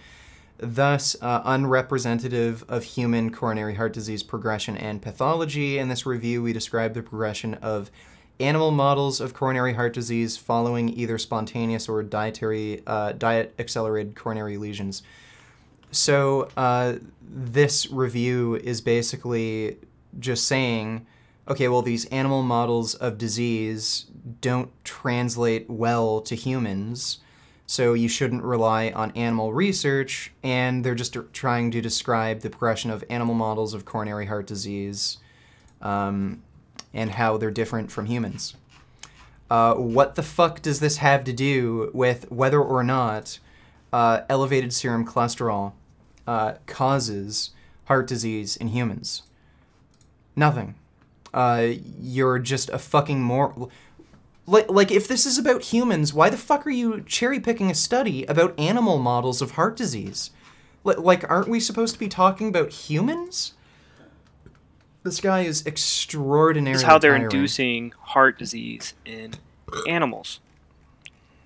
thus unrepresentative of human coronary heart disease progression and pathology. In this review, we describe the progression of animal models of coronary heart disease following either spontaneous or diet-accelerated coronary lesions. So this review is basically just saying, okay, well, these animal models of disease don't translate well to humans, so you shouldn't rely on animal research, and they're just trying to describe the progression of animal models of coronary heart disease and how they're different from humans. What the fuck does this have to do with whether or not elevated serum cholesterol causes heart disease in humans? Nothing. You're just a fucking Like, if this is about humans, why the fuck are you cherry-picking a study about animal models of heart disease? Like, aren't we supposed to be talking about humans? This guy is extraordinarily This is how they're tiring. inducing heart disease in animals.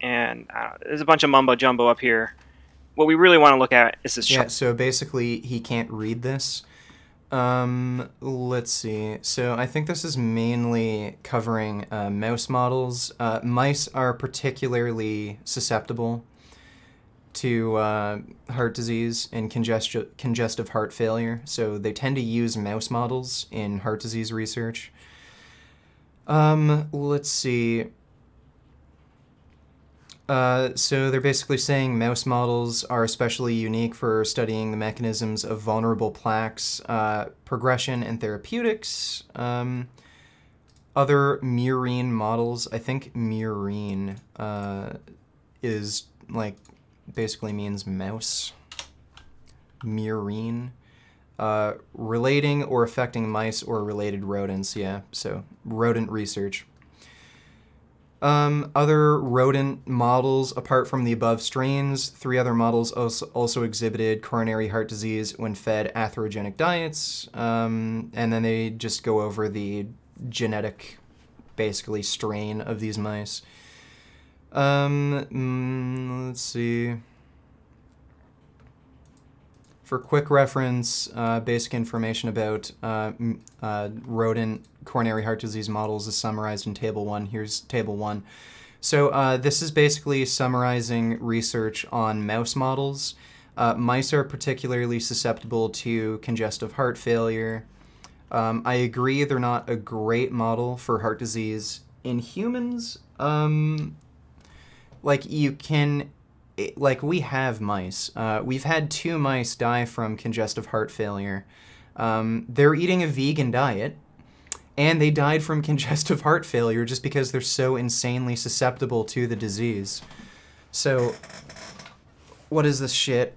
And there's a bunch of mumbo-jumbo up here. What we really want to look at is this Yeah, so basically, he can't read this. Let's see. So I think this is mainly covering mouse models. Mice are particularly susceptible to heart disease and congestive heart failure, so they tend to use mouse models in heart disease research. Let's see. So they're basically saying mouse models are especially unique for studying the mechanisms of vulnerable plaques, progression, and therapeutics. Other murine models, I think murine is like basically means mouse. Murine. Relating or affecting mice or related rodents, yeah, so rodent research. Other rodent models, apart from the above strains, 3 other models also exhibited coronary heart disease when fed atherogenic diets, and then they just go over the genetic, basically, strain of these mice. Let's see. For quick reference, basic information about rodent coronary heart disease models is summarized in Table 1. Here's Table 1. So this is basically summarizing research on mouse models. Mice are particularly susceptible to congestive heart failure. I agree they're not a great model for heart disease in humans. Like, you can... Like, we have mice. We've had 2 mice die from congestive heart failure. They're eating a vegan diet, and they died from congestive heart failure just because they're so insanely susceptible to the disease. So, what is this shit?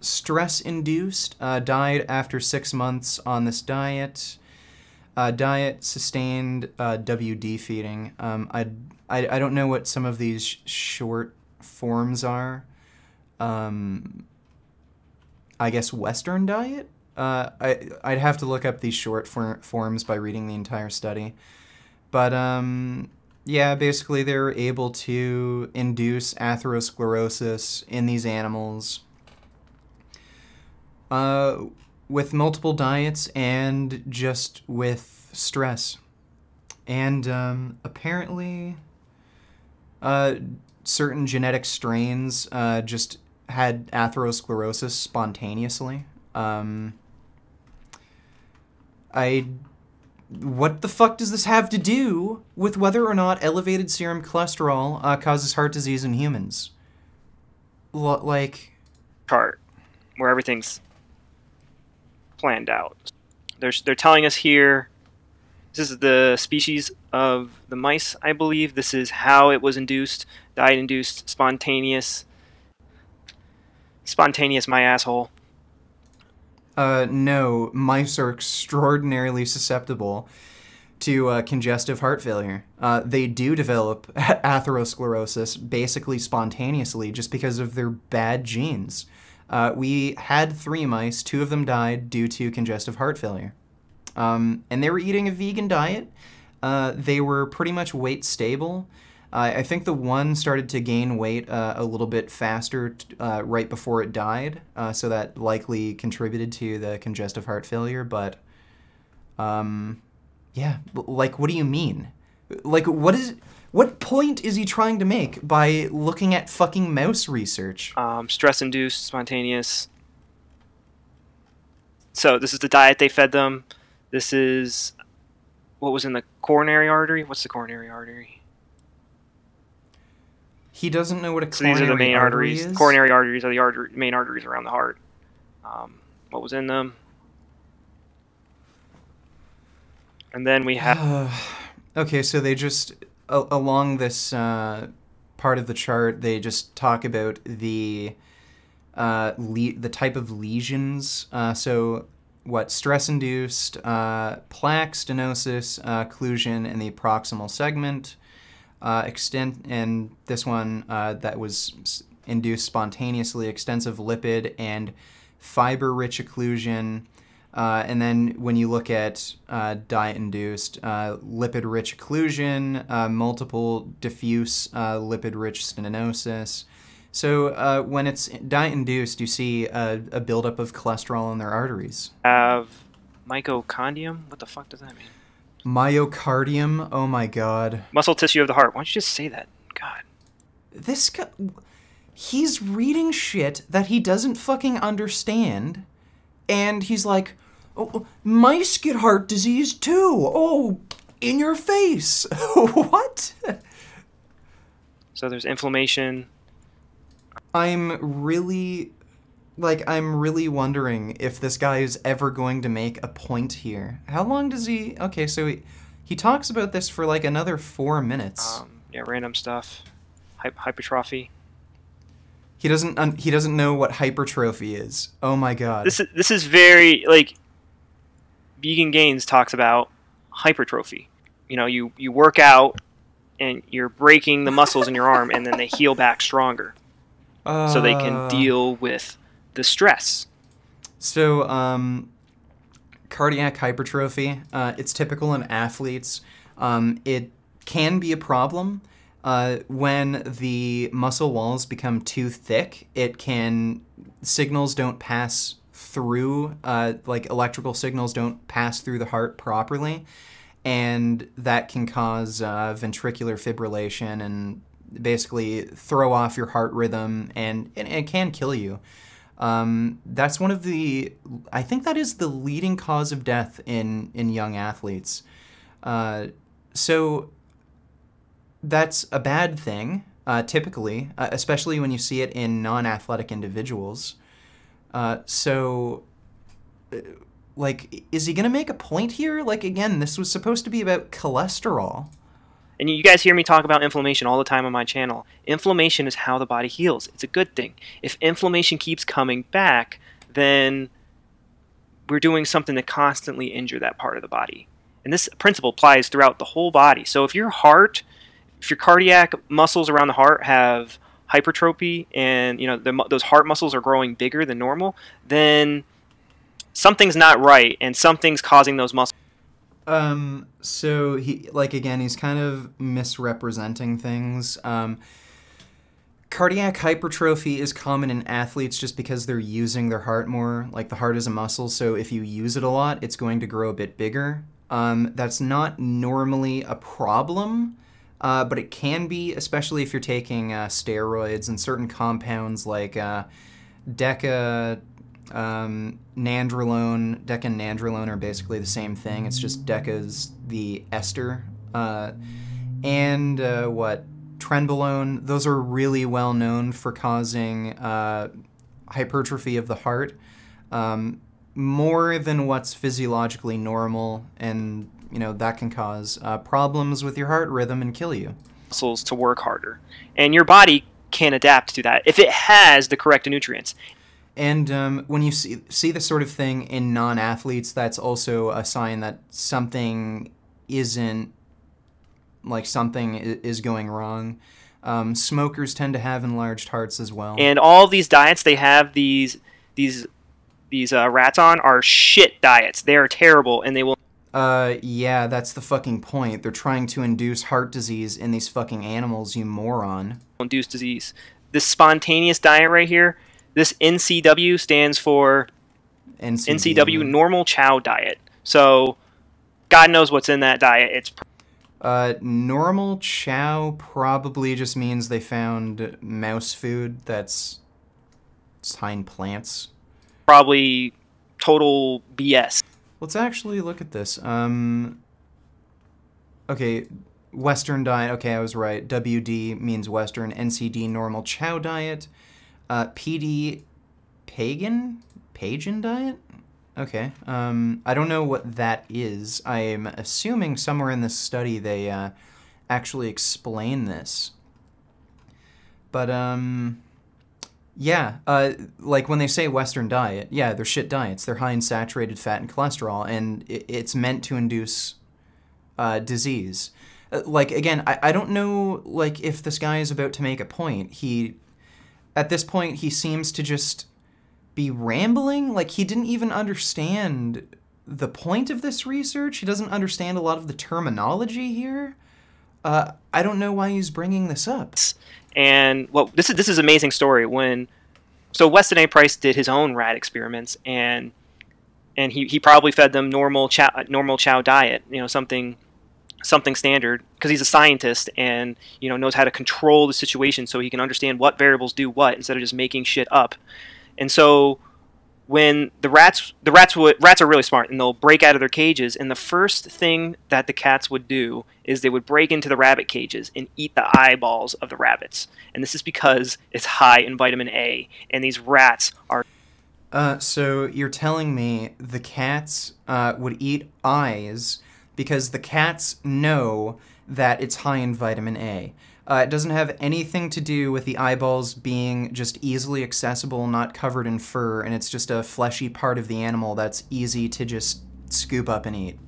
Stress-induced, died after 6 months on this diet. Diet sustained WD feeding. I don't know what some of these short forms are. I guess Western diet? I'd have to look up these short forms by reading the entire study. But, yeah, basically they're able to induce atherosclerosis in these animals with multiple diets and just with stress. And apparently certain genetic strains just had atherosclerosis spontaneously. What the fuck does this have to do with whether or not elevated serum cholesterol causes heart disease in humans? Like... chart where everything's planned out. They're telling us here This is the species of the mice, I believe. This is how it was induced, diet-induced, spontaneous. Spontaneous, my asshole. No, mice are extraordinarily susceptible to congestive heart failure. They do develop atherosclerosis basically spontaneously just because of their bad genes. We had 3 mice, 2 of them died due to congestive heart failure. And they were eating a vegan diet. They were pretty much weight stable. I think the one started to gain weight a little bit faster right before it died, so that likely contributed to the congestive heart failure, but yeah, like, what do you mean? Like, what point is he trying to make by looking at fucking mouse research? Stress-induced, spontaneous. So this is the diet they fed them. This is what was in the coronary artery. What's the coronary artery? He doesn't know what a So coronary these are the main artery arteries. is? Coronary arteries are the main arteries around the heart. What was in them? And then we have... Okay, so they just, along this part of the chart, they just talk about the type of lesions. So, what, stress-induced, plaque, stenosis, occlusion in the proximal segment, and this one that was induced spontaneously, extensive lipid and fiber-rich occlusion. And then when you look at diet-induced, lipid-rich occlusion, multiple diffuse lipid-rich stenosis. So when it's diet-induced, you see a buildup of cholesterol in their arteries. Have myocardium? What the fuck does that mean? Myocardium? Oh my god. Muscle tissue of the heart. Why don't you just say that? God. This guy... He's reading shit that he doesn't fucking understand, and he's like... Oh, mice get heart disease too. Oh, in your face. What? So there's inflammation. I'm really wondering if this guy is ever going to make a point here. How long does he... Okay, so he talks about this for like another 4 minutes. Yeah, random stuff. Hypertrophy. He doesn't know what hypertrophy is. Oh my god. This is very, like... Vegan Gains talks about hypertrophy. You know, you work out and you're breaking the muscles in your arm and then they heal back stronger. So they can deal with the stress. So, cardiac hypertrophy, it's typical in athletes. It can be a problem when the muscle walls become too thick. Signals don't pass through, like electrical signals don't pass through the heart properly, and that can cause ventricular fibrillation and basically throw off your heart rhythm, and it can kill you. That's one of the... I think that is the leading cause of death in young athletes. So that's a bad thing, typically, especially when you see it in non-athletic individuals. So, like, is he going to make a point here? Like, again, this was supposed to be about cholesterol. And you guys hear me talk about inflammation all the time on my channel. Inflammation is how the body heals. It's a good thing. If inflammation keeps coming back, then we're doing something to constantly injure that part of the body. And this principle applies throughout the whole body. So if your cardiac muscles around the heart have hypertrophy and those heart muscles are growing bigger than normal, then something's not right and something's causing those muscles. So he's kind of misrepresenting things. Cardiac hypertrophy is common in athletes just because they're using their heart more. Like, the heart is a muscle, so if you use it a lot, it's going to grow a bit bigger. That's not normally a problem, but it can be, especially if you're taking steroids and certain compounds like Deca and nandrolone are basically the same thing. It's just Deca's the ester. And trenbolone, those are really well known for causing hypertrophy of the heart, more than what's physiologically normal, and you know, that can cause problems with your heart rhythm and kill you. Muscles to work harder, and your body can adapt to that if it has the correct nutrients. And when you see this sort of thing in non-athletes, that's also a sign that something isn't, like, something is going wrong. Smokers tend to have enlarged hearts as well. And all these diets they have these rats on are shit diets. They are terrible, and they will. Yeah, that's the fucking point. They're trying to induce heart disease in these fucking animals, you moron. Induce disease. This spontaneous diet right here, this NCW stands for NCW Normal Chow Diet. So, God knows what's in that diet. It's normal chow probably just means they found mouse food that's high in plants. Probably total BS. Let's actually look at this. Okay, Western diet. Okay, I was right. WD means Western. NCD, normal chow diet. PD, pagan diet? Okay. I don't know what that is. I'm assuming somewhere in this study they actually explain this. But, yeah, like when they say Western diet, yeah, they're shit diets. They're high in saturated fat and cholesterol, and it's meant to induce disease. Like, again, I don't know, like, if this guy is about to make a point. At this point, he seems to just be rambling. Like, he didn't even understand the point of this research. He doesn't understand a lot of the terminology here. I don't know why he's bringing this up. And well, this is an amazing story. So Weston A. Price did his own rat experiments, and he probably fed them normal chow diet, you know, something standard, because he's a scientist and, you know, knows how to control the situation so he can understand what variables do what instead of just making shit up. And so when the rats are really smart, and they'll break out of their cages, and the first thing that the cats would do is they would break into the rabbit cages and eat the eyeballs of the rabbits. And this is because it's high in vitamin A, and these rats are... So you're telling me the cats would eat eyes because the cats know that it's high in vitamin A. It doesn't have anything to do with the eyeballs being just easily accessible, not covered in fur, and it's just a fleshy part of the animal that's easy to just scoop up and eat.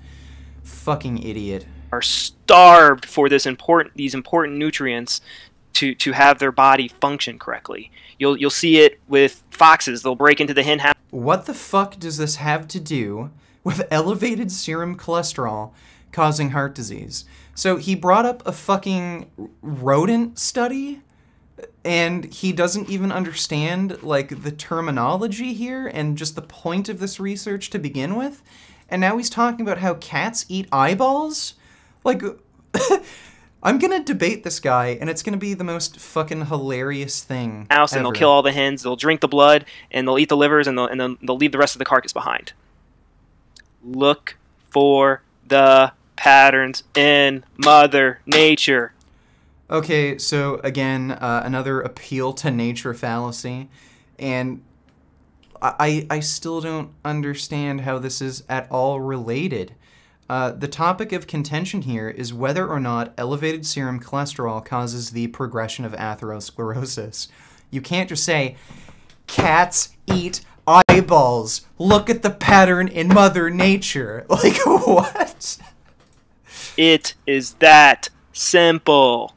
Fucking idiot. Are starved for these important nutrients to have their body function correctly. You'll see it with foxes. They'll break into the hen house. What the fuck does this have to do with elevated serum cholesterol causing heart disease? So he brought up a fucking rodent study, and he doesn't even understand, like, the terminology here and just the point of this research to begin with. And now he's talking about how cats eat eyeballs? Like, I'm gonna debate this guy, and it's gonna be the most fucking hilarious thing And they'll kill all the hens, they'll drink the blood, and they'll eat the livers, and they'll leave the rest of the carcass behind. Look for the patterns in Mother Nature. Okay, so again, another appeal to nature fallacy, and I still don't understand how this is at all related. The topic of contention here is whether or not elevated serum cholesterol causes the progression of atherosclerosis. You can't just say, cats eat eyeballs. Look at the pattern in Mother Nature. Like, what? It is that simple.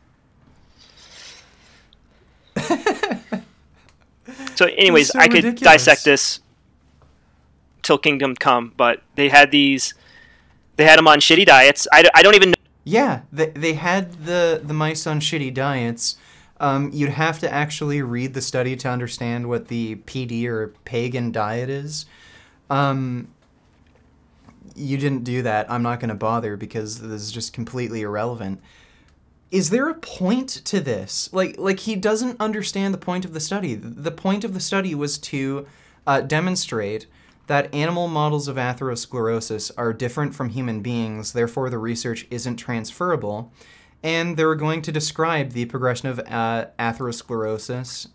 So anyways, so I could ridiculous. dissect this till kingdom come, but they had them on shitty diets. I don't even know. Yeah, they had the mice on shitty diets. You'd have to actually read the study to understand what the PD or pagan diet is. You didn't do that. I'm not going to bother because this is just completely irrelevant. Is there a point to this? Like he doesn't understand the point of the study. The point of the study was to demonstrate that animal models of atherosclerosis are different from human beings, therefore the research isn't transferable, and they were going to describe the progression of atherosclerosis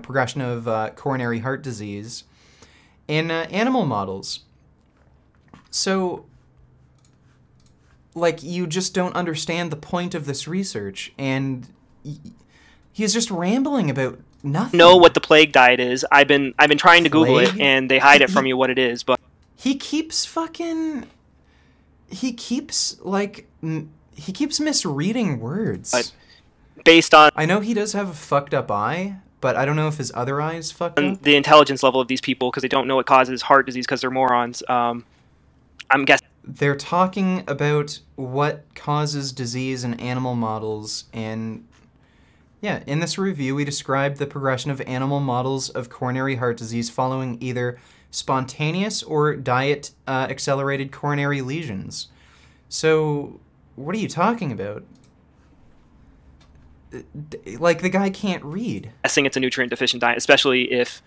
progression of coronary heart disease in animal models. So, like, you just don't understand the point of this research, and he's just rambling about nothing. Know what the plague diet is. I've been trying to Google it, Plague? and they hide it from you what it is. But He keeps misreading words. But based on I know he does have a fucked up eye, but I don't know if his other eye is fucked up. the intelligence level of these people, because they don't know what causes heart disease because they're morons. I'm guessing They're talking about what causes disease in animal models, and yeah, in this review we described the progression of animal models of coronary heart disease following either spontaneous or diet accelerated coronary lesions. So, what are you talking about? Like, the guy can't read. it's a nutrient deficient diet, especially if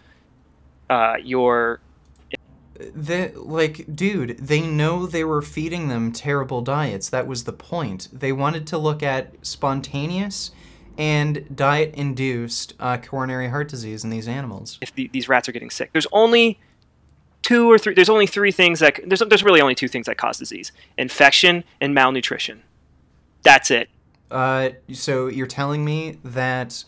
you're Dude, they know they were feeding them terrible diets. That was the point. They wanted to look at spontaneous and diet-induced coronary heart disease in these animals. if these rats are getting sick. There's only two or three. There's only three things that there's really only two things that cause disease: infection and malnutrition. That's it. So you're telling me that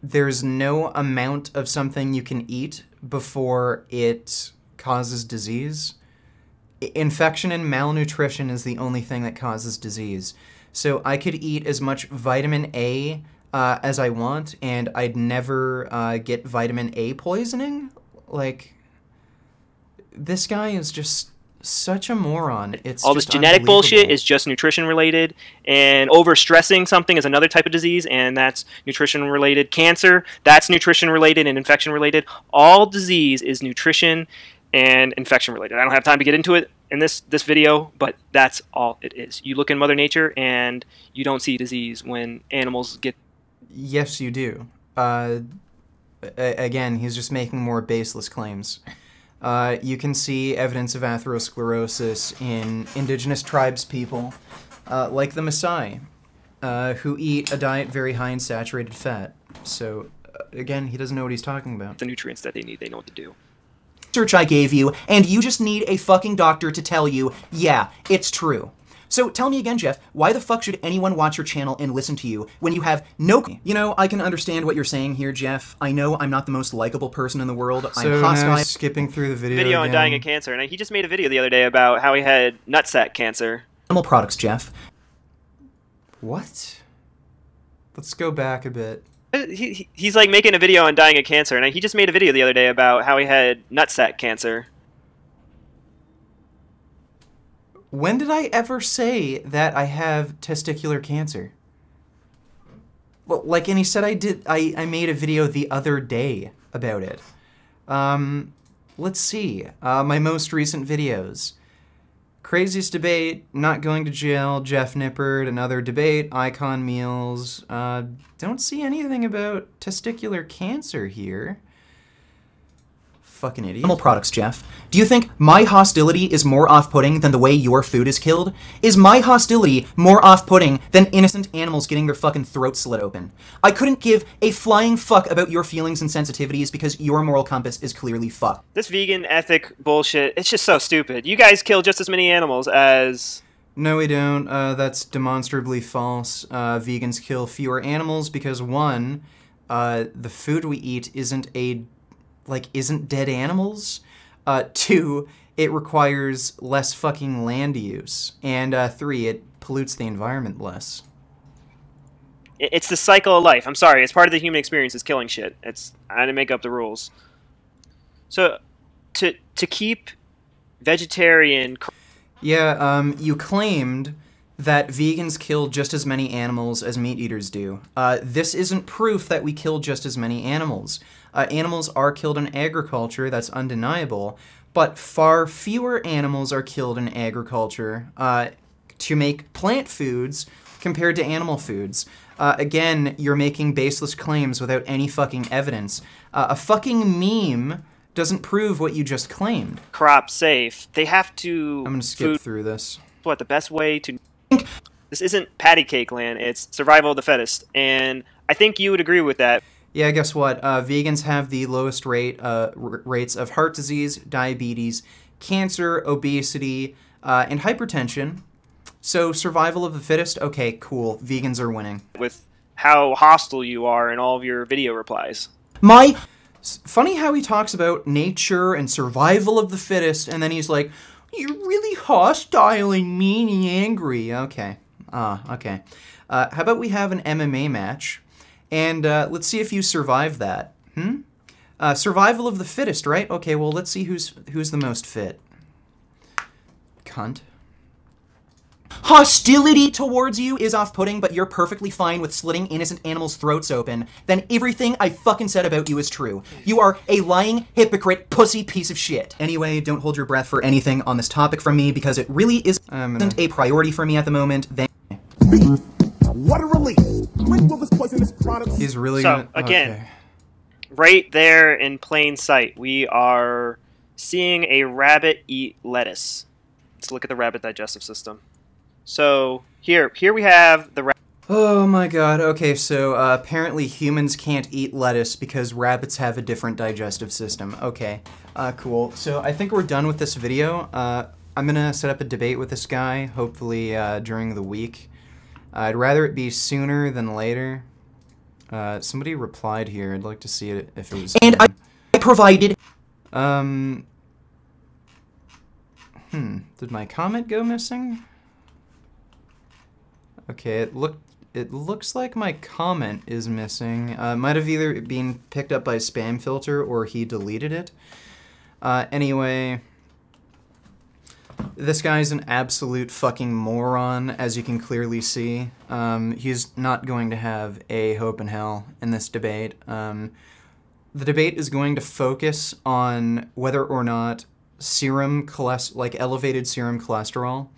there's no amount of something you can eat before it causes disease? Infection and malnutrition is the only thing that causes disease. So I could eat as much vitamin A as I want, and I'd never get vitamin A poisoning? Like, this guy is just such a moron. It's All this just genetic bullshit unbelievable. is just nutrition related, and overstressing something is another type of disease, and that's nutrition related. Cancer, that's nutrition related and infection related. All disease is nutrition and infection related. I don't have time to get into it in this video, but that's all it is. You look in Mother Nature and you don't see disease when animals get. Yes, you do. Again, he's just making more baseless claims. You can see evidence of atherosclerosis in indigenous tribes people, like the Maasai, who eat a diet very high in saturated fat. So, again, he doesn't know what he's talking about. The nutrients that they need, they know what to do. Research I gave you, and you just need a fucking doctor to tell you, yeah, it's true. So tell me again, Jeff, why the fuck should anyone watch your channel and listen to you when you have no... You know, I can understand what you're saying here, Jeff. I know I'm not the most likable person in the world. So I'm hostile. now skipping through the video On again. dying of cancer, and he just made a video the other day about how he had nutsack cancer. Animal products, Jeff. What? Let's go back a bit. He's like making a video on dying of cancer, and he just made a video the other day about how he had nutsack cancer. When did I ever say that I have testicular cancer? Well, like, and he said I made a video the other day about it. Let's see. My most recent videos. Craziest debate, not going to jail, Jeff Nippert, another debate, icon meals. Don't see anything about testicular cancer here. Fucking idiot. Animal products, Jeff. Do you think my hostility is more off-putting than the way your food is killed? Is my hostility more off-putting than innocent animals getting their fucking throats slit open? I couldn't give a flying fuck about your feelings and sensitivities because your moral compass is clearly fucked. This vegan ethic bullshit, it's just so stupid. You guys kill just as many animals as... No, we don't. That's demonstrably false. Vegans kill fewer animals because, one, the food we eat isn't dead animals. Two, it requires less fucking land use. And three, it pollutes the environment less. It's the cycle of life. I'm sorry, it's part of the human experience is killing shit. I didn't make up the rules. So, to keep vegetarian... Yeah, you claimed that vegans kill just as many animals as meat eaters do. This isn't proof that we kill just as many animals. Animals are killed in agriculture, that's undeniable, but far fewer animals are killed in agriculture to make plant foods compared to animal foods. Again, you're making baseless claims without any fucking evidence. A fucking meme doesn't prove what you just claimed. crop safe. They have to... I'm gonna skip through this. What, the best way to... This isn't patty cake land, it's survival of the fittest. And I think you would agree with that. Yeah, guess what? Vegans have the lowest rates of heart disease, diabetes, cancer, obesity, and hypertension. So survival of the fittest? Okay, cool. Vegans are winning. With how hostile you are in all of your video replies. Funny how he talks about nature and survival of the fittest, and then he's like, you're really hostile and mean and angry. Okay. Okay. How about we have an MMA match, and let's see if you survive that. Survival of the fittest, right? Okay, well, let's see who's the most fit. Cunt. Hostility towards you is off-putting, but you're perfectly fine with slitting innocent animals' throats open. Then everything I fucking said about you is true. You are a lying, hypocrite, pussy piece of shit. Anyway, don't hold your breath for anything on this topic from me, because it really isn't a priority for me at the moment. What a relief! When will this poisonous product... He's really So, again, okay. Right there in plain sight, we are seeing a rabbit eat lettuce. Let's look at the rabbit digestive system. So here we have the rabbit. Oh my god, okay, so apparently humans can't eat lettuce because rabbits have a different digestive system. Okay, cool. So I think we're done with this video. I'm gonna set up a debate with this guy, hopefully during the week. I'd rather it be sooner than later. Somebody replied here. I'd like to see it if it was... And I provided... Did my comment go missing? Okay, it looks like my comment is missing. Might have either been picked up by spam filter or he deleted it. Anyway, this guy's an absolute fucking moron, as you can clearly see. He's not going to have a hope in hell in this debate. The debate is going to focus on whether or not elevated serum cholesterol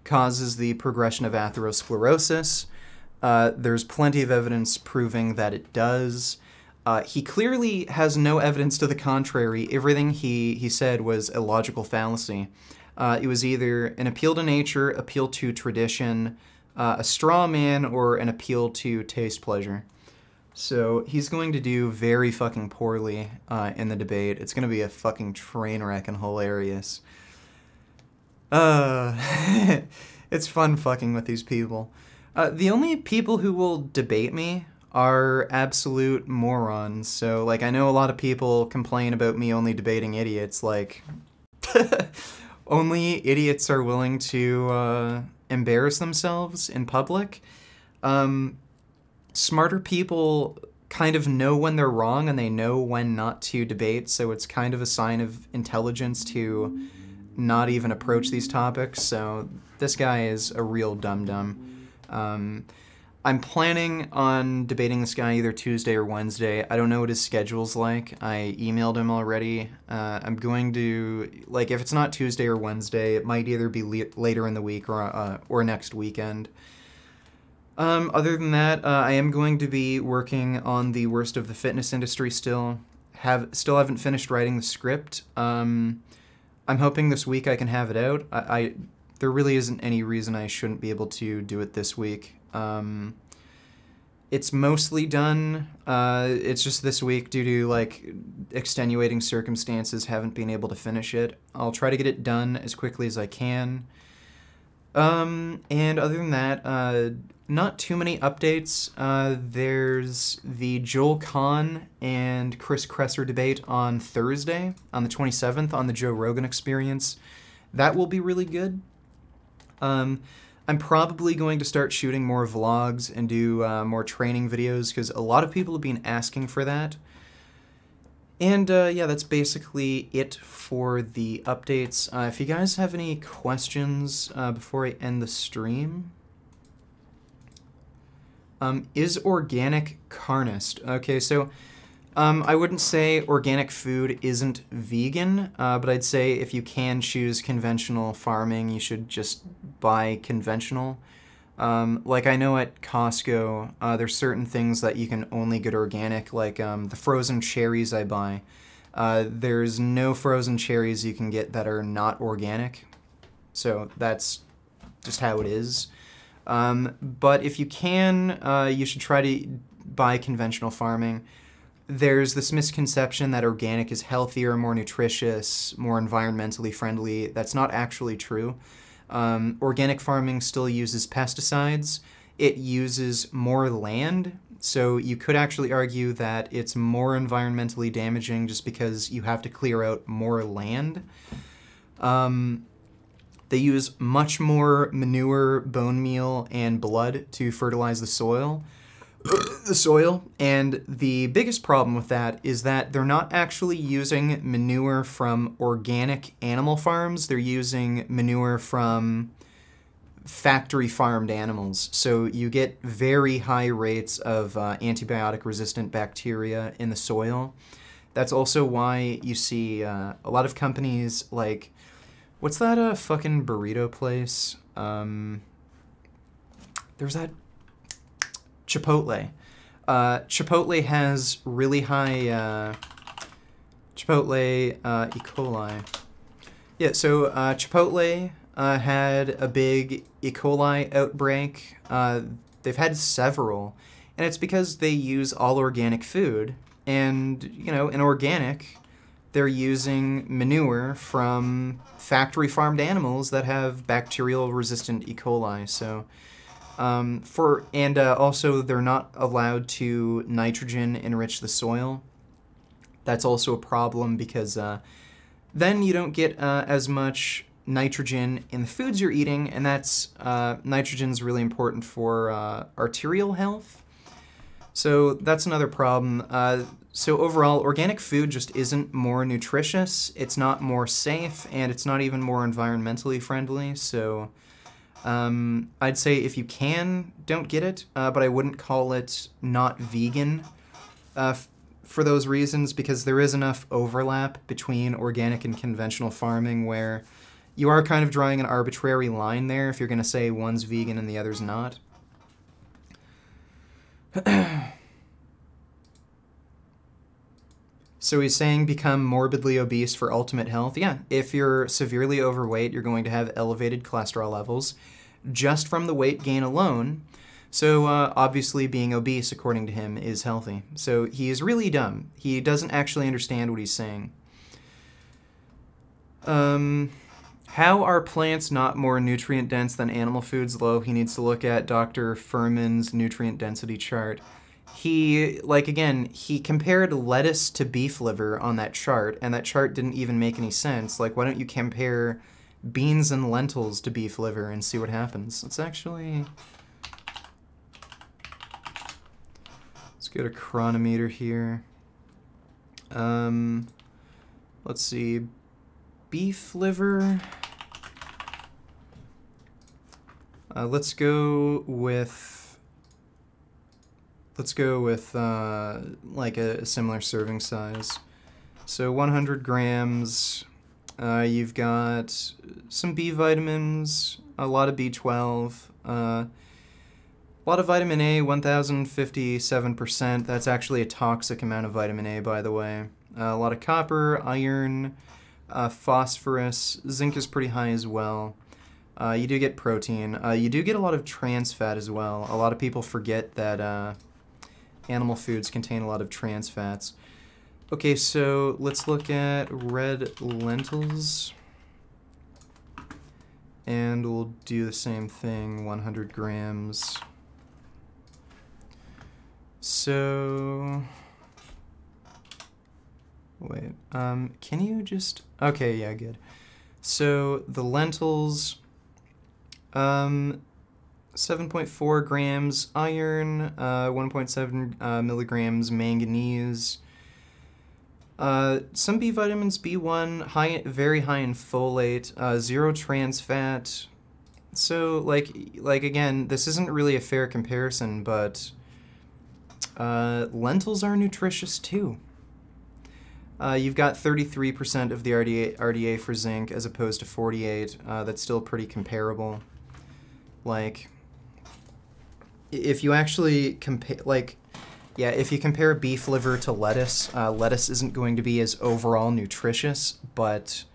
causes the progression of atherosclerosis. There's plenty of evidence proving that it does. He clearly has no evidence to the contrary. Everything he said was a logical fallacy. It was either an appeal to nature, appeal to tradition, a straw man, or an appeal to taste pleasure. So he's going to do very fucking poorly in the debate. It's going to be a fucking train wreck and hilarious. It's fun fucking with these people. The only people who will debate me are absolute morons. So, like, I know a lot of people complain about me only debating idiots. Like, only idiots are willing to embarrass themselves in public. Smarter people kind of know when they're wrong and they know when not to debate, so it's kind of a sign of intelligence to not even approach these topics. So this guy is a real dum-dum. I'm planning on debating this guy either Tuesday or Wednesday. I don't know what his schedule's like. I emailed him already. I'm going to, like, if it's not Tuesday or Wednesday, it might either be later in the week or next weekend. Other than that, I am going to be working on the worst of the fitness industry still. Still haven't finished writing the script. I'm hoping this week I can have it out. There really isn't any reason I shouldn't be able to do it this week. It's mostly done. It's just this week, due to, like, extenuating circumstances, haven't been able to finish it. I'll try to get it done as quickly as I can. And other than that, not too many updates. There's the Joel Kahn and Chris Kresser debate on Thursday, on the 27th, on the Joe Rogan Experience. That will be really good. I'm probably going to start shooting more vlogs and do more training videos, because a lot of people have been asking for that. And yeah, that's basically it for the updates. If you guys have any questions before I end the stream... is organic carnist? Okay, so I wouldn't say organic food isn't vegan, but I'd say if you can choose conventional farming, you should just buy conventional. Like, I know at Costco, there's certain things that you can only get organic, like the frozen cherries I buy. There's no frozen cherries you can get that are not organic, so that's just how it is. But if you can, you should try to buy conventional farming. There's this misconception that organic is healthier, more nutritious, more environmentally friendly. That's not actually true. Organic farming still uses pesticides. It uses more land, so you could actually argue that it's more environmentally damaging just because you have to clear out more land. They use much more manure, bone meal, and blood to fertilize the soil. And the biggest problem with that is that they're not actually using manure from organic animal farms. They're using manure from factory farmed animals. So you get very high rates of antibiotic resistant bacteria in the soil. That's also why you see a lot of companies like, what's that fucking burrito place? There's that Chipotle. Chipotle has really high Chipotle E. coli. Yeah, so Chipotle had a big E. coli outbreak. They've had several, and it's because they use all organic food. And, you know, in organic, they're using manure from factory farmed animals that have bacterial resistant E. coli. So, also they're not allowed to nitrogen enrich the soil. That's also a problem because then you don't get as much nitrogen in the foods you're eating, and that's nitrogen's really important for arterial health. So that's another problem. So overall, organic food just isn't more nutritious, it's not more safe, and it's not even more environmentally friendly. So I'd say if you can, don't get it, but I wouldn't call it not vegan for those reasons, because there is enough overlap between organic and conventional farming where you are kind of drawing an arbitrary line there if you're going to say one's vegan and the other's not. So he's saying become morbidly obese for ultimate health. Yeah, if you're severely overweight, you're going to have elevated cholesterol levels just from the weight gain alone. So obviously being obese, according to him, is healthy. So he is really dumb. He doesn't actually understand what he's saying. How are plants not more nutrient dense than animal foods? Low. He needs to look at Dr. Furman's nutrient density chart. He, again, he compared lettuce to beef liver on that chart, and that chart didn't even make any sense. Like, why don't you compare beans and lentils to beef liver and see what happens? Let's actually... Let's get a chronometer here. Let's see. Beef liver... let's go with like a similar serving size. So 100 grams, you've got some B vitamins, a lot of B12, a lot of vitamin A, 1057%. That's actually a toxic amount of vitamin A, by the way. A lot of copper, iron, phosphorus, zinc is pretty high as well. You do get protein. You do get a lot of trans fat as well. A lot of people forget that animal foods contain a lot of trans fats. Okay, so let's look at red lentils. And we'll do the same thing, 100 grams. So... Wait, can you just... Okay, yeah, good. So the lentils... 7.4 grams iron, 1.7 milligrams manganese. Some B vitamins, B1, very high in folate, 0 trans fat. So, like again, this isn't really a fair comparison, but lentils are nutritious too. You've got 33% of the RDA for zinc as opposed to 48. That's still pretty comparable. Like, if you actually compare, if you compare beef liver to lettuce, lettuce isn't going to be as overall nutritious, but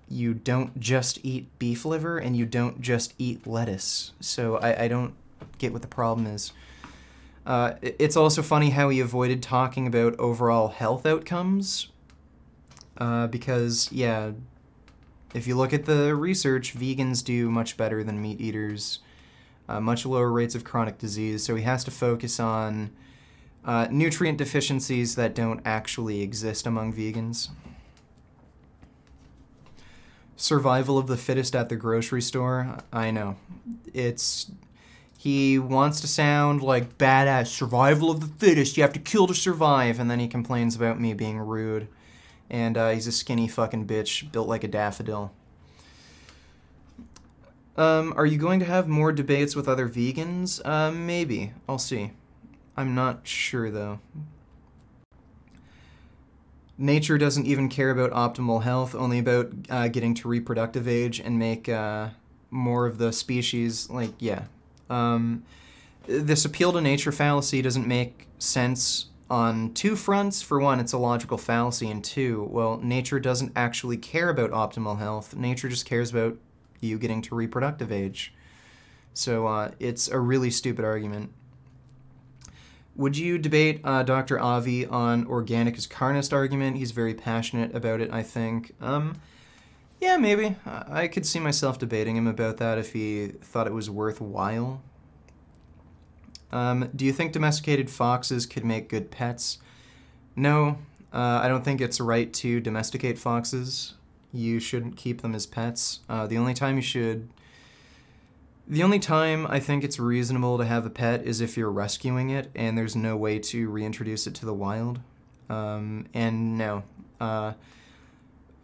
you don't just eat beef liver and you don't just eat lettuce. So I don't get what the problem is. It's also funny how he avoided talking about overall health outcomes, because, yeah, if you look at the research, vegans do much better than meat eaters, much lower rates of chronic disease, so he has to focus on nutrient deficiencies that don't actually exist among vegans. Survival of the fittest at the grocery store. I know. He wants to sound like badass. Survival of the fittest. You have to kill to survive. And then he complains about me being rude. And he's a skinny fucking bitch built like a daffodil. Are you going to have more debates with other vegans? Maybe. I'll see. I'm not sure, though. Nature doesn't even care about optimal health, only about getting to reproductive age and make more of the species, like, yeah. This appeal to nature fallacy doesn't make sense on two fronts. For one, it's a logical fallacy, and two, well, nature doesn't actually care about optimal health. Nature just cares about you getting to reproductive age. So it's a really stupid argument. Would you debate Dr. Avi on organic is carnist argument? He's very passionate about it, I think. Yeah, maybe. I could see myself debating him about that if he thought it was worthwhile. Do you think domesticated foxes could make good pets? No, I don't think it's right to domesticate foxes. You shouldn't keep them as pets. The only time I think it's reasonable to have a pet is if you're rescuing it and there's no way to reintroduce it to the wild. And no.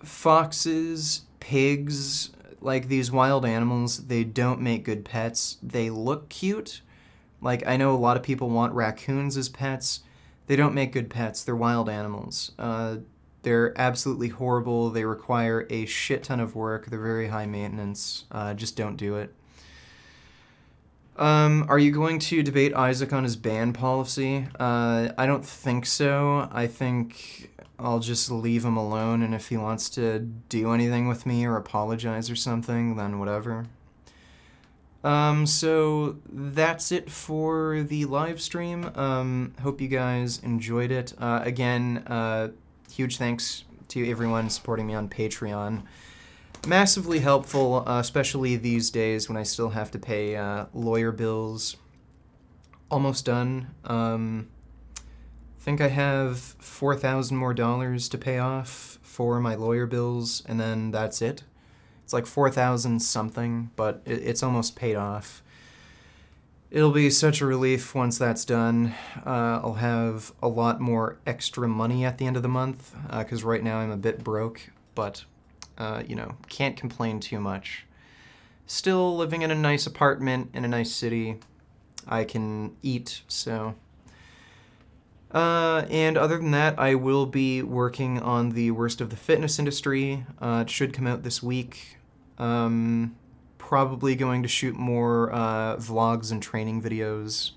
Foxes, pigs, like these wild animals, they don't make good pets. They look cute. Like, I know a lot of people want raccoons as pets. They don't make good pets. They're wild animals. They're absolutely horrible. They require a shit ton of work. They're very high maintenance. Just don't do it. Are you going to debate Isaac on his ban policy? I don't think so. I think I'll just leave him alone, and if he wants to do anything with me or apologize or something, then whatever. So that's it for the live stream. Hope you guys enjoyed it. Again, huge thanks to everyone supporting me on Patreon. Massively helpful, especially these days when I still have to pay lawyer bills. Almost done. Think I have $4,000 more to pay off for my lawyer bills, and then that's it. It's like 4,000 something, but it's almost paid off. It'll be such a relief once that's done. I'll have a lot more extra money at the end of the month, because right now I'm a bit broke, but you know, can't complain too much. Still living in a nice apartment in a nice city. I can eat, so. And other than that, I will be working on the worst of the fitness industry. It should come out this week. Probably going to shoot more vlogs and training videos.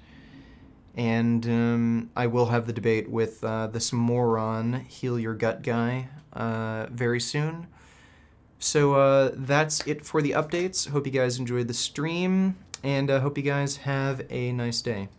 And I will have the debate with this moron, Heal Your Gut guy, very soon. So that's it for the updates. Hope you guys enjoyed the stream, and hope you guys have a nice day.